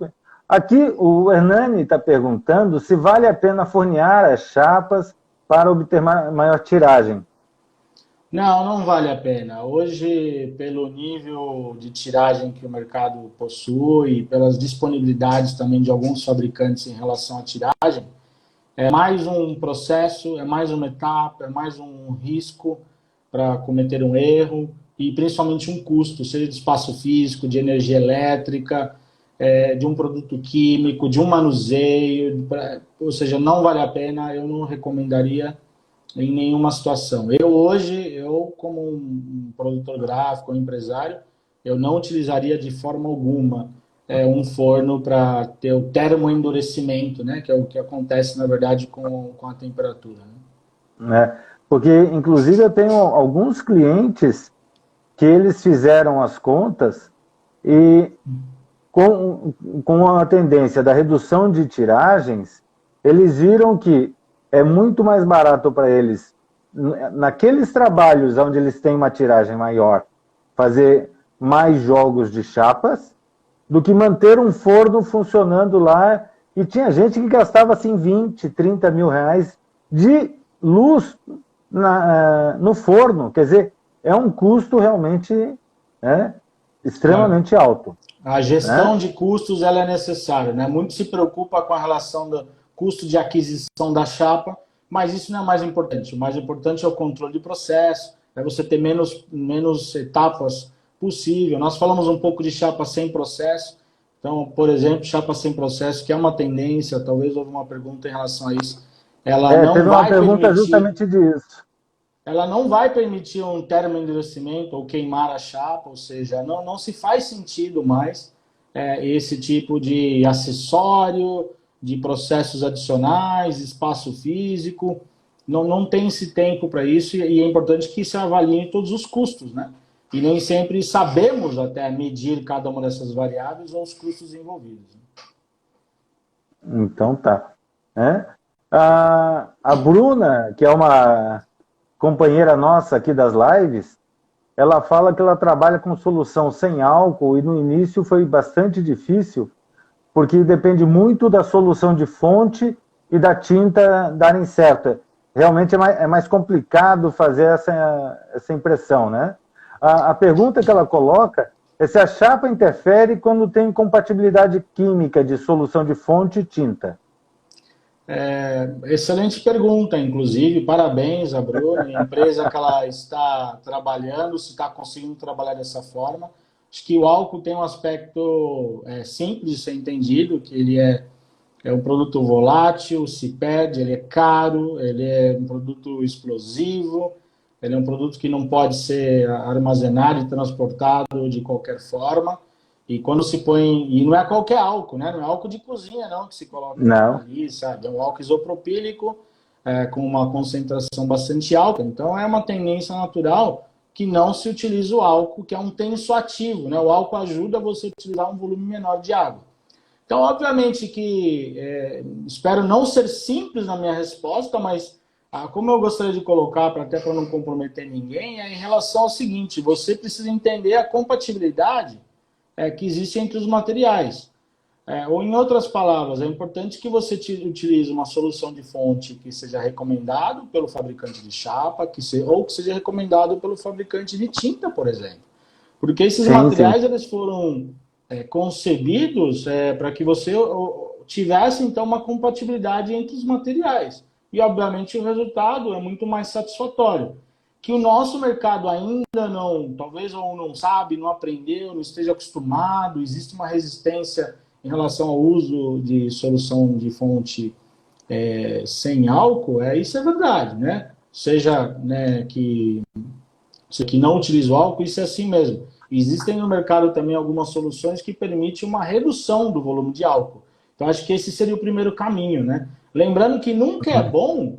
[SPEAKER 1] aqui o Hernani está perguntando se vale a pena fornear as chapas para obter maior tiragem.
[SPEAKER 2] Não, não vale a pena. Hoje, pelo nível de tiragem que o mercado possui, pelas disponibilidades também de alguns fabricantes em relação à tiragem, é mais um processo, é mais uma etapa, é mais um risco para cometer um erro e principalmente um custo, seja de espaço físico, de energia elétrica, de um produto químico, de um manuseio, ou seja, não vale a pena, eu não recomendaria em nenhuma situação. Eu como um produtor gráfico, um empresário, eu não utilizaria de forma alguma um forno para ter o termoendurecimento, né, que é o que acontece, na verdade, com a temperatura.
[SPEAKER 1] Né? Porque, inclusive, eu tenho alguns clientes que eles fizeram as contas e com a tendência da redução de tiragens, eles viram que é muito mais barato para eles, naqueles trabalhos onde eles têm uma tiragem maior, fazer mais jogos de chapas, do que manter um forno funcionando lá. E tinha gente que gastava assim 20, 30 mil reais de luz no forno. Quer dizer, é um custo realmente, né, extremamente alto.
[SPEAKER 2] A gestão
[SPEAKER 1] Né?
[SPEAKER 2] de custos ela é necessária, né? Muito se preocupa com a relação do custo de aquisição da chapa, mas isso não é o mais importante. O mais importante é o controle de processo, é você ter menos etapas possível. Nós falamos um pouco de chapa sem processo. Então, por exemplo, chapa sem processo, que é uma tendência, talvez houve uma pergunta em relação a isso, ela não
[SPEAKER 1] Teve uma
[SPEAKER 2] vai
[SPEAKER 1] pergunta
[SPEAKER 2] permitir
[SPEAKER 1] justamente disso.
[SPEAKER 2] ela não vai permitir um termoendurecimento ou queimar a chapa, ou seja, não se faz sentido mais esse tipo de acessório, de processos adicionais, espaço físico, não tem esse tempo para isso e é importante que se avalie todos os custos, né? E nem sempre sabemos até medir cada uma dessas variáveis ou os custos envolvidos.
[SPEAKER 1] Então tá. Né? A Bruna, que é uma companheira nossa aqui das lives, ela fala que ela trabalha com solução sem álcool e no início foi bastante difícil, porque depende muito da solução de fonte e da tinta darem certo. Realmente é mais complicado fazer essa impressão, né? A pergunta que ela coloca é se a chapa interfere quando tem incompatibilidade química de solução de fonte e tinta.
[SPEAKER 2] Excelente pergunta, inclusive, parabéns a Bruna, a empresa que ela está trabalhando, se está conseguindo trabalhar dessa forma. Acho que o álcool tem um aspecto simples de ser entendido, que ele é um produto volátil, se perde, ele é caro, ele é um produto explosivo, ele é um produto que não pode ser armazenado e transportado de qualquer forma. E quando se põe. E não é qualquer álcool, né? Não é álcool de cozinha, não, que se coloca
[SPEAKER 1] Não,
[SPEAKER 2] ali, sabe? É um álcool isopropílico com uma concentração bastante alta. Então é uma tendência natural que não se utiliza o álcool, que é um tensoativo, né? O álcool ajuda você a utilizar um volume menor de água. Então, obviamente que espero não ser simples na minha resposta, mas como eu gostaria de colocar, até para não comprometer ninguém, é em relação ao seguinte: você precisa entender a compatibilidade que existe entre os materiais. Ou, em outras palavras, é importante que você utilize uma solução de fonte que seja recomendado pelo fabricante de chapa, ou que seja recomendado pelo fabricante de tinta, por exemplo. Porque esses
[SPEAKER 1] sim, sim.
[SPEAKER 2] materiais eles foram concebidos para que você tivesse, então, uma compatibilidade entre os materiais. E, obviamente, o resultado é muito mais satisfatório. Que o nosso mercado ainda não, talvez ou não sabe, não aprendeu, não esteja acostumado, existe uma resistência em relação ao uso de solução de fonte sem álcool, isso é verdade, né? Seja que não utiliza o álcool, isso é assim mesmo. Existem no mercado também algumas soluções que permitem uma redução do volume de álcool. Então, acho que esse seria o primeiro caminho, né? Lembrando que nunca é bom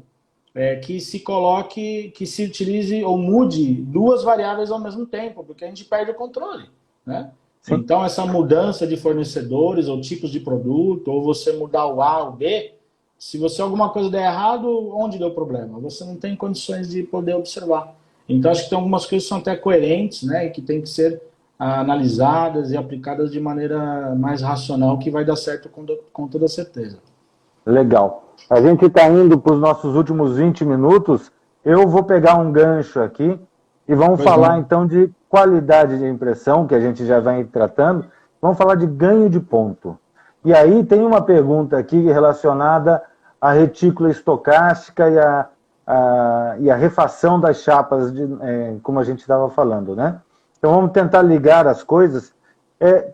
[SPEAKER 2] que se coloque, que se utilize ou mude duas variáveis ao mesmo tempo, porque a gente perde o controle, né?
[SPEAKER 1] Sim.
[SPEAKER 2] Então, essa mudança de fornecedores ou tipos de produto, ou você mudar o A ou o B, se você alguma coisa der errado, onde deu problema? Você não tem condições de poder observar. Então, acho que tem algumas coisas que são até coerentes, né, e que tem que ser analisadas e aplicadas de maneira mais racional, que vai dar certo com toda certeza.
[SPEAKER 1] Legal. A gente está indo para os nossos últimos 20 minutos. Eu vou pegar um gancho aqui e vamos falar então de qualidade de impressão, que a gente já vai tratando. Vamos falar de ganho de ponto. E aí tem uma pergunta aqui relacionada à retícula estocástica e a refação das chapas, como a gente estava falando, né? Então vamos tentar ligar as coisas.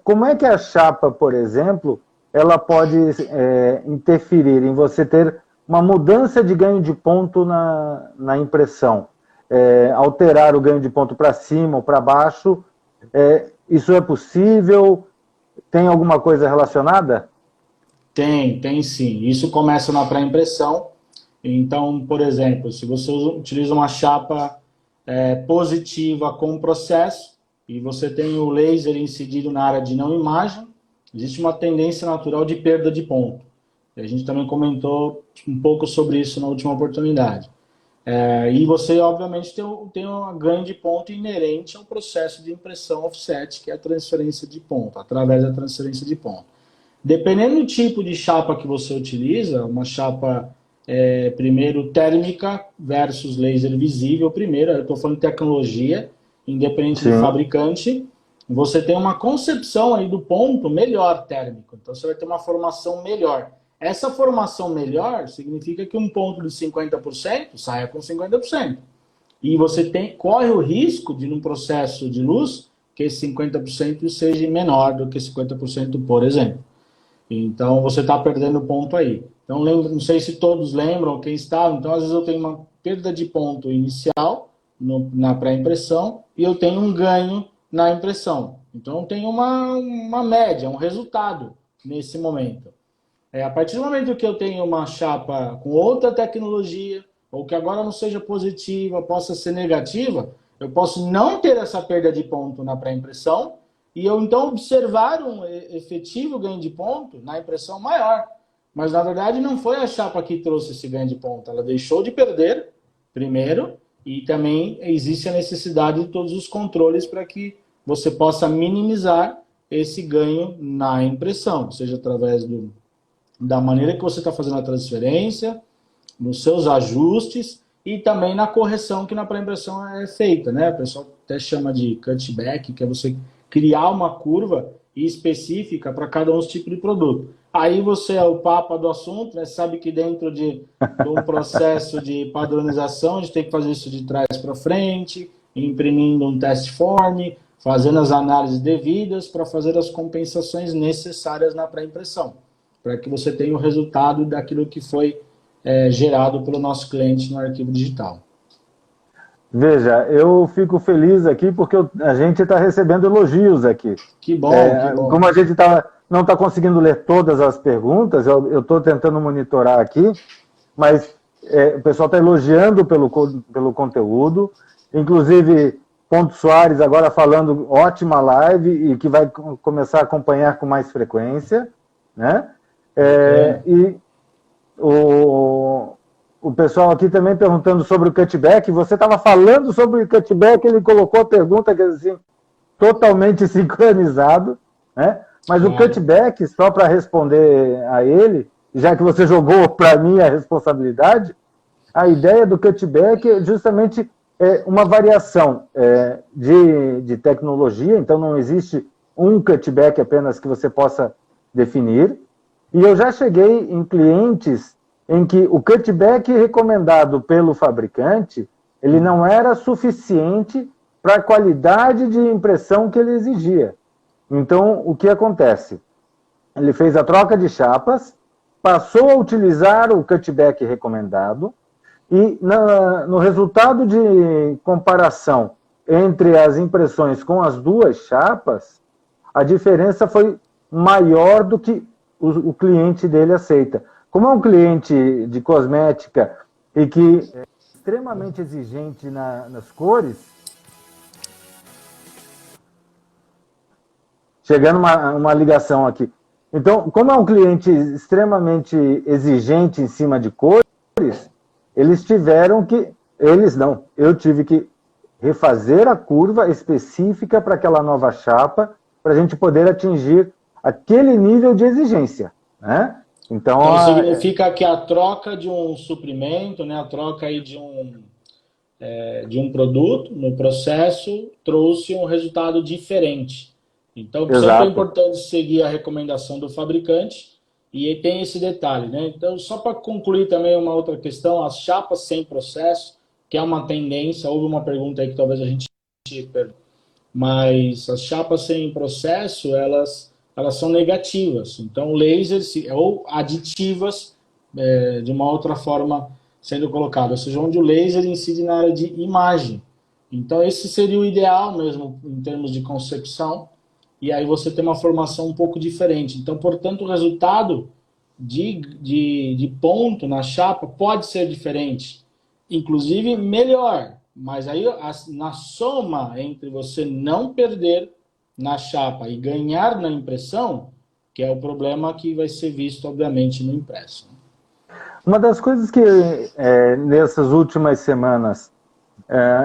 [SPEAKER 1] Como é que a chapa, por exemplo, ela pode interferir em você ter uma mudança de ganho de ponto na impressão? Alterar o ganho de ponto para cima ou para baixo? Isso é possível? Tem alguma coisa relacionada?
[SPEAKER 2] Tem sim. Isso começa na pré-impressão. Então, por exemplo, se você utiliza uma chapa positiva com processo e você tem o laser incidido na área de não imagem, existe uma tendência natural de perda de ponto. A gente também comentou um pouco sobre isso na última oportunidade. E você, obviamente, tem um ganho de ponto inerente ao processo de impressão offset, que é a transferência de ponto, através da transferência de ponto. Dependendo do tipo de chapa que você utiliza, uma chapa, primeiro, térmica versus laser visível, primeiro, eu estou falando de tecnologia, independente do fabricante, você tem uma concepção aí do ponto melhor térmico, então você vai ter uma formação melhor. Essa formação melhor significa que um ponto de 50% saia com 50%. E você corre o risco de, num processo de luz, que esse 50% seja menor do que 50%, por exemplo. Então, você está perdendo ponto aí. Então, não sei se todos lembram, quem está. Então, às vezes eu tenho uma perda de ponto inicial na pré-impressão e eu tenho um ganho na impressão. Então, eu tenho uma média, um resultado nesse momento. A partir do momento que eu tenho uma chapa com outra tecnologia, ou que agora não seja positiva, possa ser negativa, eu posso não ter essa perda de ponto na pré-impressão e eu então observar um efetivo ganho de ponto na impressão maior. Mas na verdade não foi a chapa que trouxe esse ganho de ponto, ela deixou de perder primeiro e também existe a necessidade de todos os controles para que você possa minimizar esse ganho na impressão, seja através da maneira que você está fazendo a transferência, nos seus ajustes e também na correção que na pré-impressão é feita, né? O pessoal até chama de cutback, que é você criar uma curva específica para cada um dos tipos de produto. Aí você é o papa do assunto, né? Sabe que dentro de um processo de padronização, a gente tem que fazer isso de trás para frente, imprimindo um test form, fazendo as análises devidas para fazer as compensações necessárias na pré-impressão, para que você tenha o resultado daquilo que foi gerado pelo nosso cliente no arquivo digital.
[SPEAKER 1] Veja, eu fico feliz aqui porque a gente está recebendo elogios aqui.
[SPEAKER 2] Que bom, que bom.
[SPEAKER 1] Como a gente não está conseguindo ler todas as perguntas, eu estou tentando monitorar aqui, mas o pessoal está elogiando pelo conteúdo, inclusive Ponto Soares agora falando ótima live e que vai começar a acompanhar com mais frequência, né? E o pessoal aqui também perguntando sobre o cutback. Você estava falando sobre o cutback, ele colocou a pergunta que assim, totalmente sincronizado, né? Mas o cutback, só para responder a ele, já que você jogou para mim a responsabilidade, a ideia do cutback é justamente uma variação de tecnologia, então não existe um cutback apenas que você possa definir. E eu já cheguei em clientes em que o cutback recomendado pelo fabricante, ele não era suficiente para a qualidade de impressão que ele exigia. Então, o que acontece? Ele fez a troca de chapas, passou a utilizar o cutback recomendado, e no resultado de comparação entre as impressões com as duas chapas, a diferença foi maior do que o cliente dele aceita. Como é um cliente de cosmética e que é extremamente exigente nas cores, chegando uma ligação aqui. Então, como é um cliente extremamente exigente em cima de cores, eles tiveram que... Eles não, eu tive que refazer a curva específica para aquela nova chapa, para a gente poder atingir aquele nível de exigência, né?
[SPEAKER 2] Então significa que a troca de um suprimento, né, a troca aí de um produto no processo trouxe um resultado diferente. Então, sempre é importante seguir a recomendação do fabricante e tem esse detalhe, né? Então, só para concluir também uma outra questão, as chapas sem processo, que é uma tendência, houve uma pergunta aí que talvez a gente... Mas as chapas sem processo, elas são negativas. Então, lasers ou aditivas, de uma outra forma sendo colocado, ou seja, onde o laser incide na área de imagem. Então, esse seria o ideal mesmo em termos de concepção, e aí você tem uma formação um pouco diferente. Então, portanto, o resultado de ponto na chapa pode ser diferente, inclusive melhor, mas aí na soma entre você não perder na chapa e ganhar na impressão, que é o problema que vai ser visto, obviamente, no impresso.
[SPEAKER 1] Uma das coisas que nessas últimas semanas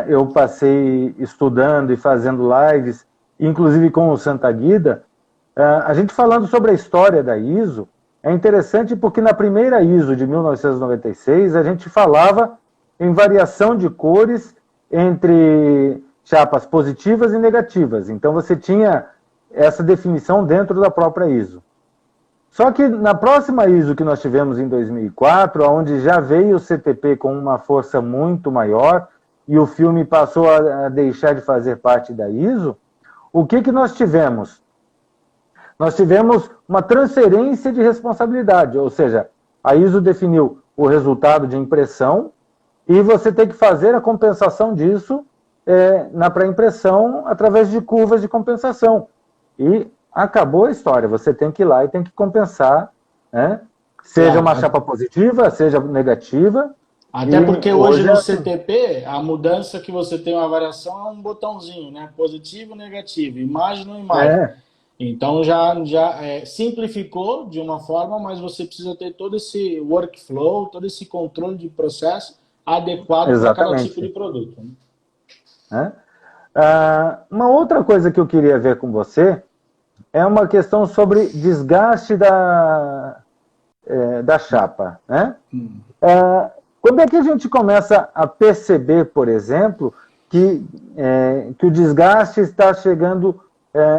[SPEAKER 1] eu passei estudando e fazendo lives, inclusive com o Santa Guida, a gente falando sobre a história da ISO, é interessante porque na primeira ISO de 1996 a gente falava em variação de cores entre chapas positivas e negativas. Então você tinha essa definição dentro da própria ISO. Só que na próxima ISO que nós tivemos em 2004, onde já veio o CTP com uma força muito maior e o filme passou a deixar de fazer parte da ISO, o que nós tivemos? Nós tivemos uma transferência de responsabilidade, ou seja, a ISO definiu o resultado de impressão e você tem que fazer a compensação disso na pré-impressão através de curvas de compensação. E acabou a história, você tem que ir lá e tem que compensar, né? Seja uma chapa positiva, seja negativa.
[SPEAKER 2] Até porque hoje no CTP, a mudança que você tem uma variação é um botãozinho, né? Positivo, negativo, imagem ou imagem. Então já simplificou de uma forma, mas você precisa ter todo esse workflow, todo esse controle de processo adequado para cada tipo de produto.
[SPEAKER 1] Né? Uma outra coisa que eu queria ver com você é uma questão sobre desgaste da chapa. Né? Quando é que a gente começa a perceber, por exemplo, que o desgaste está chegando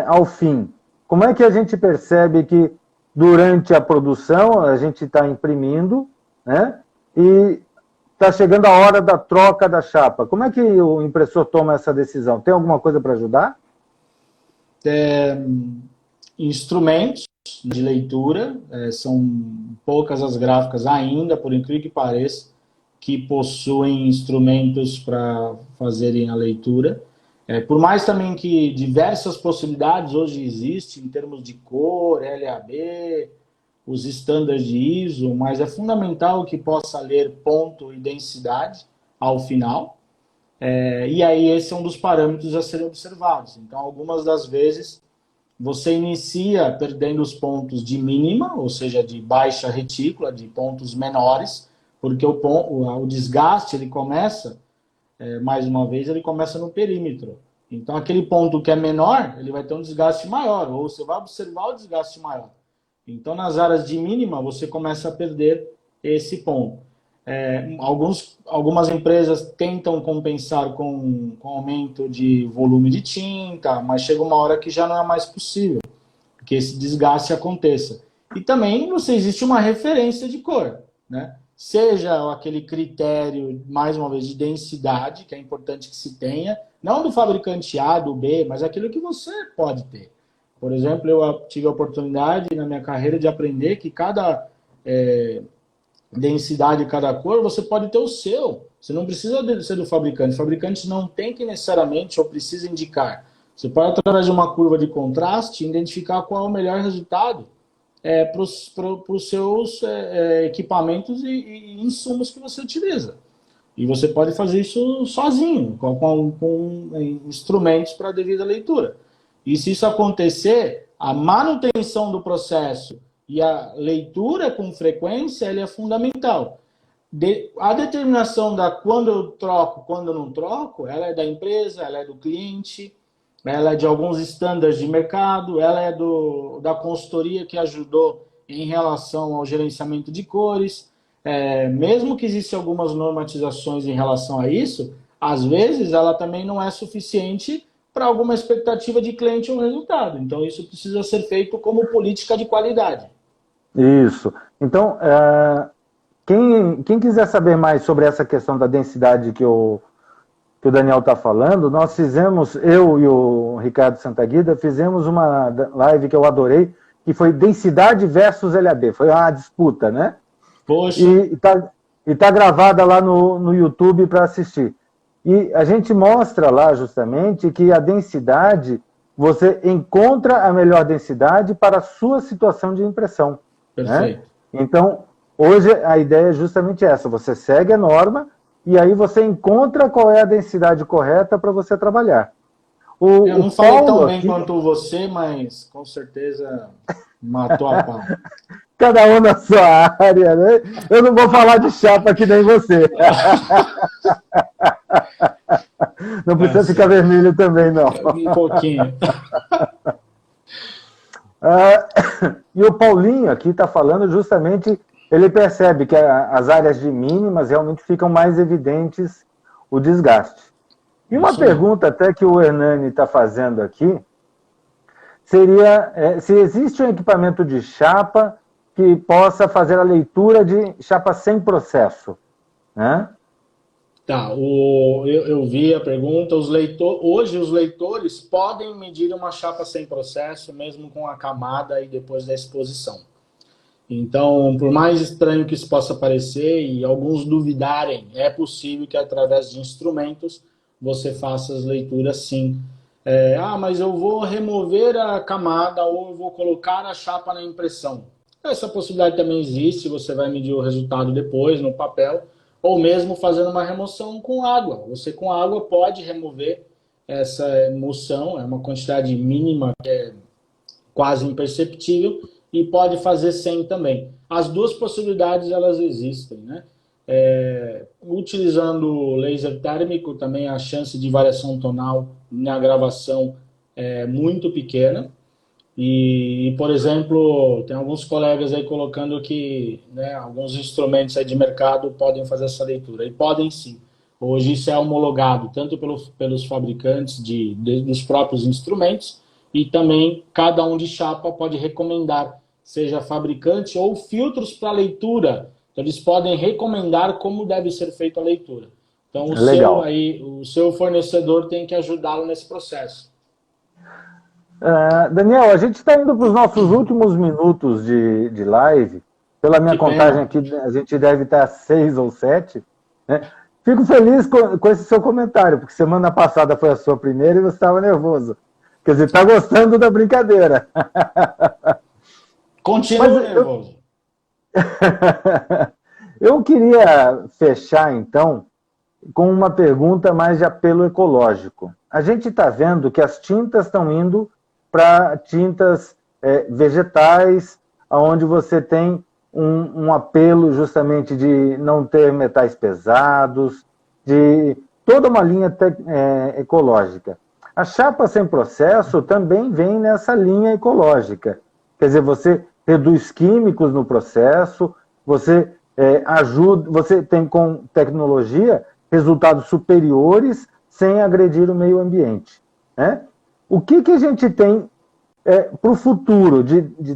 [SPEAKER 1] ao fim? Como é que a gente percebe que durante a produção a gente está imprimindo, né? E está chegando a hora da troca da chapa? Como é que o impressor toma essa decisão? Tem alguma coisa para ajudar?
[SPEAKER 2] Instrumentos de leitura, são poucas as gráficas ainda, por incrível que pareça, que possuem instrumentos para fazerem a leitura. Por mais também que diversas possibilidades hoje existem em termos de cor, LAB, os estándares de ISO, mas é fundamental que possa ler ponto e densidade ao final. E aí esse é um dos parâmetros a serem observados. Então, algumas das vezes, você inicia perdendo os pontos de mínima, ou seja, de baixa retícula, de pontos menores, porque o desgaste ele começa, mais uma vez, ele começa no perímetro. Então, aquele ponto que é menor, ele vai ter um desgaste maior, ou você vai observar o desgaste maior. Então, nas áreas de mínima, você começa a perder esse ponto. Algumas empresas tentam compensar com aumento de volume de tinta, mas chega uma hora que já não é mais possível que esse desgaste aconteça. E também existe uma referência de cor, né? Seja aquele critério, mais uma vez, de densidade, que é importante que se tenha, não do fabricante A, do B, mas aquilo que você pode ter. Por exemplo, eu tive a oportunidade na minha carreira de aprender que cada densidade de cada cor, você pode ter o seu. Você não precisa ser do fabricante. O fabricante não tem que necessariamente ou precisa indicar. Você pode, através de uma curva de contraste, identificar qual é o melhor resultado para os seus equipamentos e insumos que você utiliza. E você pode fazer isso sozinho, com instrumentos para a devida leitura. E se isso acontecer, a manutenção do processo e a leitura com frequência, ele é fundamental. A determinação da quando eu troco, quando eu não troco, ela é da empresa, ela é do cliente, ela é de alguns estándares de mercado, ela é da consultoria que ajudou em relação ao gerenciamento de cores. Mesmo que existam algumas normatizações em relação a isso, às vezes ela também não é suficiente para alguma expectativa de cliente ou resultado. Então, isso precisa ser feito como política de qualidade.
[SPEAKER 1] Isso. Então, quem quiser saber mais sobre essa questão da densidade que o Daniel está falando, nós fizemos, eu e o Ricardo Santaguida, fizemos uma live que eu adorei, que foi densidade versus LAB. Foi uma disputa, né?
[SPEAKER 2] Poxa.
[SPEAKER 1] E tá gravada lá no YouTube para assistir. E a gente mostra lá justamente que a densidade, você encontra a melhor densidade para a sua situação de impressão.
[SPEAKER 2] Perfeito.
[SPEAKER 1] Né? Então, hoje a ideia é justamente essa, você segue a norma e aí você encontra qual é a densidade correta para você trabalhar.
[SPEAKER 2] Eu não falei tão bem quanto você, mas com certeza matou a pau.
[SPEAKER 1] Cada um na sua área, né? Eu não vou falar de chapa que nem você. Não precisa ficar vermelho também, não.
[SPEAKER 2] Um pouquinho.
[SPEAKER 1] E o Paulinho aqui está falando justamente, ele percebe que as áreas de mínimas realmente ficam mais evidentes o desgaste. E uma pergunta até que o Hernani está fazendo aqui, seria se existe um equipamento de chapa que possa fazer a leitura de chapa sem processo, né?
[SPEAKER 2] Tá, eu vi a pergunta. Hoje os leitores podem medir uma chapa sem processo, mesmo com a camada e depois da exposição. Então, por mais estranho que isso possa parecer e alguns duvidarem, é possível que através de instrumentos você faça as leituras sim. Mas eu vou remover a camada ou eu vou colocar a chapa na impressão. Essa possibilidade também existe, você vai medir o resultado depois no papel, ou mesmo fazendo uma remoção com água. Você com água pode remover essa emulsão, é uma quantidade mínima que é quase imperceptível, e pode fazer sem também. As duas possibilidades elas existem, né? Utilizando laser térmico também a chance de variação tonal na gravação é muito pequena. E, por exemplo, tem alguns colegas aí colocando que, né, alguns instrumentos aí de mercado podem fazer essa leitura. E podem sim. Hoje isso é homologado tanto pelos fabricantes dos próprios instrumentos e também cada um de chapa pode recomendar, seja fabricante ou filtros para leitura. Então, eles podem recomendar como deve ser feita a leitura. Então, o seu fornecedor tem que ajudá-lo nesse processo.
[SPEAKER 1] Daniel, a gente está indo para os nossos últimos minutos de live. Pela minha contagem aqui, a gente deve estar 6 ou 7. Né? Fico feliz com esse seu comentário, porque semana passada foi a sua primeira e você estava nervoso. Quer dizer, está gostando da brincadeira.
[SPEAKER 2] Continua nervoso.
[SPEAKER 1] Eu queria fechar, então, com uma pergunta mais de apelo ecológico. A gente está vendo que as tintas estão indo para tintas vegetais, onde você tem um apelo justamente de não ter metais pesados, de toda uma linha ecológica. A chapa sem processo também vem nessa linha ecológica. Quer dizer, você reduz químicos no processo, você você tem com tecnologia resultados superiores sem agredir o meio ambiente. Né? O que a gente tem para o futuro de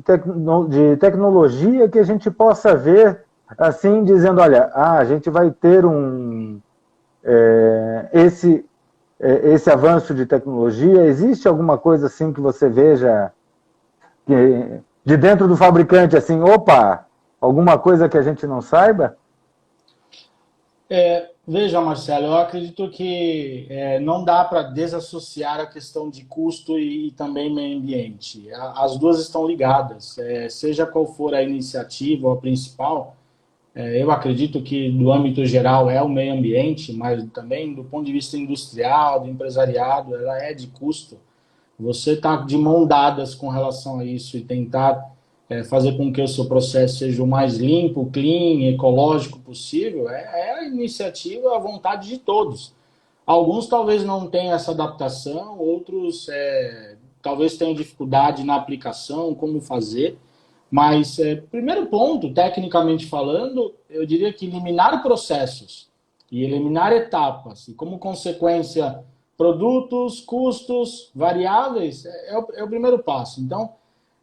[SPEAKER 1] tecnologia que a gente possa ver assim, dizendo, olha, a gente vai ter esse avanço de tecnologia? Existe alguma coisa assim que você veja de dentro do fabricante, assim, opa, alguma coisa que a gente não saiba?
[SPEAKER 2] Veja, Marcelo, eu acredito que não dá para desassociar a questão de custo e também meio ambiente. As duas estão ligadas. Seja qual for a iniciativa ou a principal, eu acredito que do âmbito geral é o meio ambiente, mas também do ponto de vista industrial, do empresariado, ela é de custo. Você está de mão dadas com relação a isso e tentar fazer com que o seu processo seja o mais limpo, clean, ecológico possível, é a iniciativa, a vontade de todos. Alguns talvez não tenham essa adaptação, outros talvez tenham dificuldade na aplicação, como fazer. Mas, primeiro ponto, tecnicamente falando, eu diria que eliminar processos e eliminar etapas, e como consequência, produtos, custos, variáveis, é o primeiro passo. Então,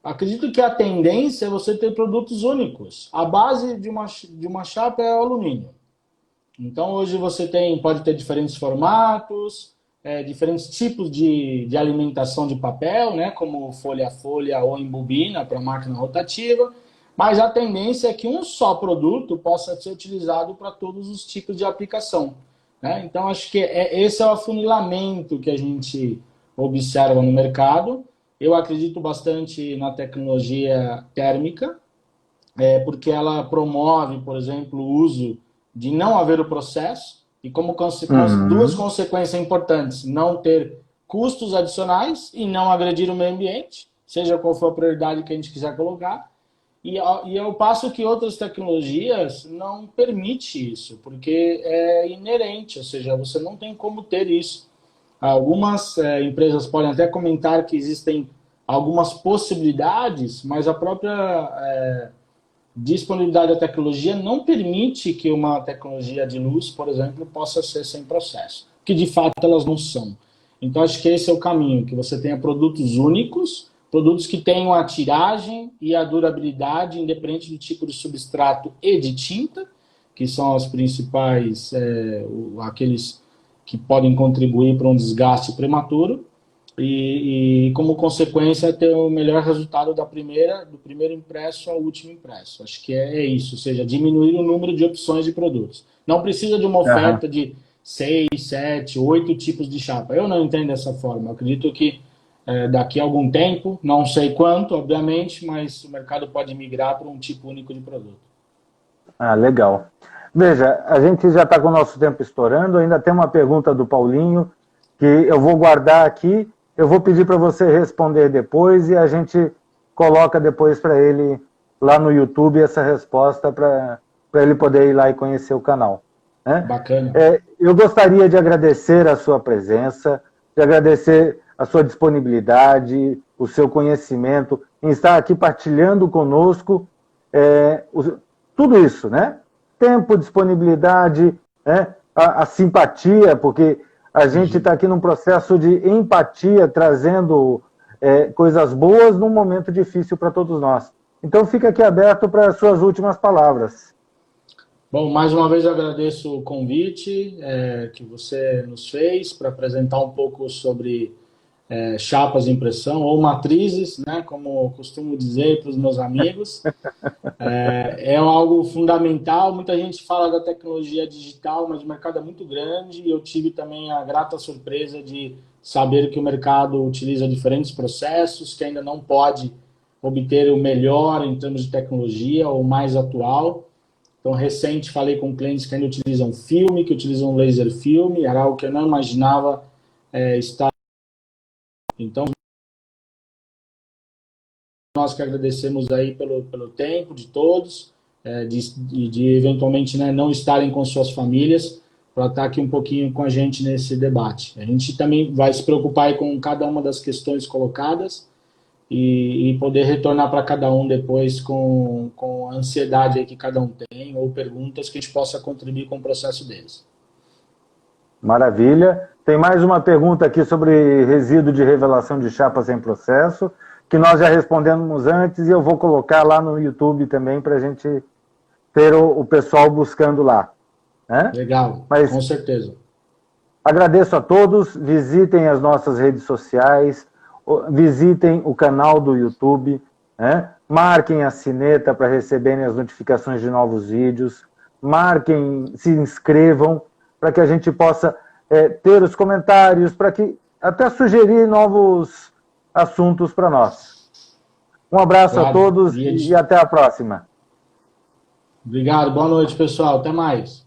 [SPEAKER 2] acredito que a tendência é você ter produtos únicos. A base de uma chapa é o alumínio. Então, hoje você pode ter diferentes formatos, diferentes tipos de alimentação de papel, né, como folha a folha ou em bobina para máquina rotativa, mas a tendência é que um só produto possa ser utilizado para todos os tipos de aplicação. Né? Então, acho que esse é o afunilamento que a gente observa no mercado. Eu acredito bastante na tecnologia térmica, porque ela promove, por exemplo, o uso de não haver o processo, e como duas consequências importantes: não ter custos adicionais e não agredir o meio ambiente, seja qual for a prioridade que a gente quiser colocar. E ao passo que outras tecnologias não permite isso, porque é inerente, ou seja, você não tem como ter isso. Algumas empresas podem até comentar que existem algumas possibilidades, mas a própria disponibilidade da tecnologia não permite que uma tecnologia de luz, por exemplo, possa ser sem processo, que de fato elas não são. Então acho que esse é o caminho, que você tenha produtos únicos, produtos que tenham a tiragem e a durabilidade, independente do tipo de substrato e de tinta, que são as principais, aqueles que podem contribuir para um desgaste prematuro, e como consequência ter o melhor resultado do primeiro impresso ao último impresso. Acho que é isso, ou seja, diminuir o número de opções de produtos. Não precisa de uma oferta de 6, 7, 8 tipos de chapa. Eu não entendo dessa forma. Eu acredito que daqui a algum tempo, não sei quanto, obviamente, mas o mercado pode migrar para um tipo único de produto.
[SPEAKER 1] Ah, legal. Veja, a gente já está com o nosso tempo estourando, ainda tem uma pergunta do Paulinho, que eu vou guardar aqui, eu vou pedir para você responder depois e a gente coloca depois para ele lá no YouTube essa resposta para ele poder ir lá e conhecer o canal. Né?
[SPEAKER 2] Bacana.
[SPEAKER 1] Eu gostaria de agradecer a sua presença, de agradecer a sua disponibilidade, o seu conhecimento, em estar aqui partilhando conosco tudo isso, né? Tempo, disponibilidade, né? A simpatia, porque a gente está aqui num processo de empatia, trazendo coisas boas num momento difícil para todos nós. Então fica aqui aberto para as suas últimas palavras.
[SPEAKER 2] Bom, mais uma vez eu agradeço o convite que você nos fez para apresentar um pouco sobre chapas de impressão ou matrizes, né, como eu costumo dizer para os meus amigos. É algo fundamental. Muita gente fala da tecnologia digital, mas o mercado é muito grande e eu tive também a grata surpresa de saber que o mercado utiliza diferentes processos, que ainda não pode obter o melhor em termos de tecnologia ou mais atual. Então, recente, falei com clientes que ainda utilizam filme, que utilizam laser filme, era algo que eu não imaginava estar. Então, nós que agradecemos aí pelo tempo de todos, de eventualmente, né, não estarem com suas famílias, para estar aqui um pouquinho com a gente nesse debate. A gente também vai se preocupar aí com cada uma das questões colocadas e poder retornar para cada um depois com a ansiedade aí que cada um tem, ou perguntas que a gente possa contribuir com o processo deles.
[SPEAKER 1] Maravilha. Tem mais uma pergunta aqui sobre resíduo de revelação de chapas em processo, que nós já respondemos antes e eu vou colocar lá no YouTube também para a gente ter o pessoal buscando lá. Né?
[SPEAKER 2] Legal,
[SPEAKER 1] mas
[SPEAKER 2] com certeza.
[SPEAKER 1] Agradeço a todos, visitem as nossas redes sociais, visitem o canal do YouTube, né? Marquem a sineta para receberem as notificações de novos vídeos, marquem, se inscrevam, para que a gente possa ter os comentários, para que até sugerir novos assuntos para nós. Um abraço a todos e até a próxima.
[SPEAKER 2] Obrigado, boa noite, pessoal. Até mais.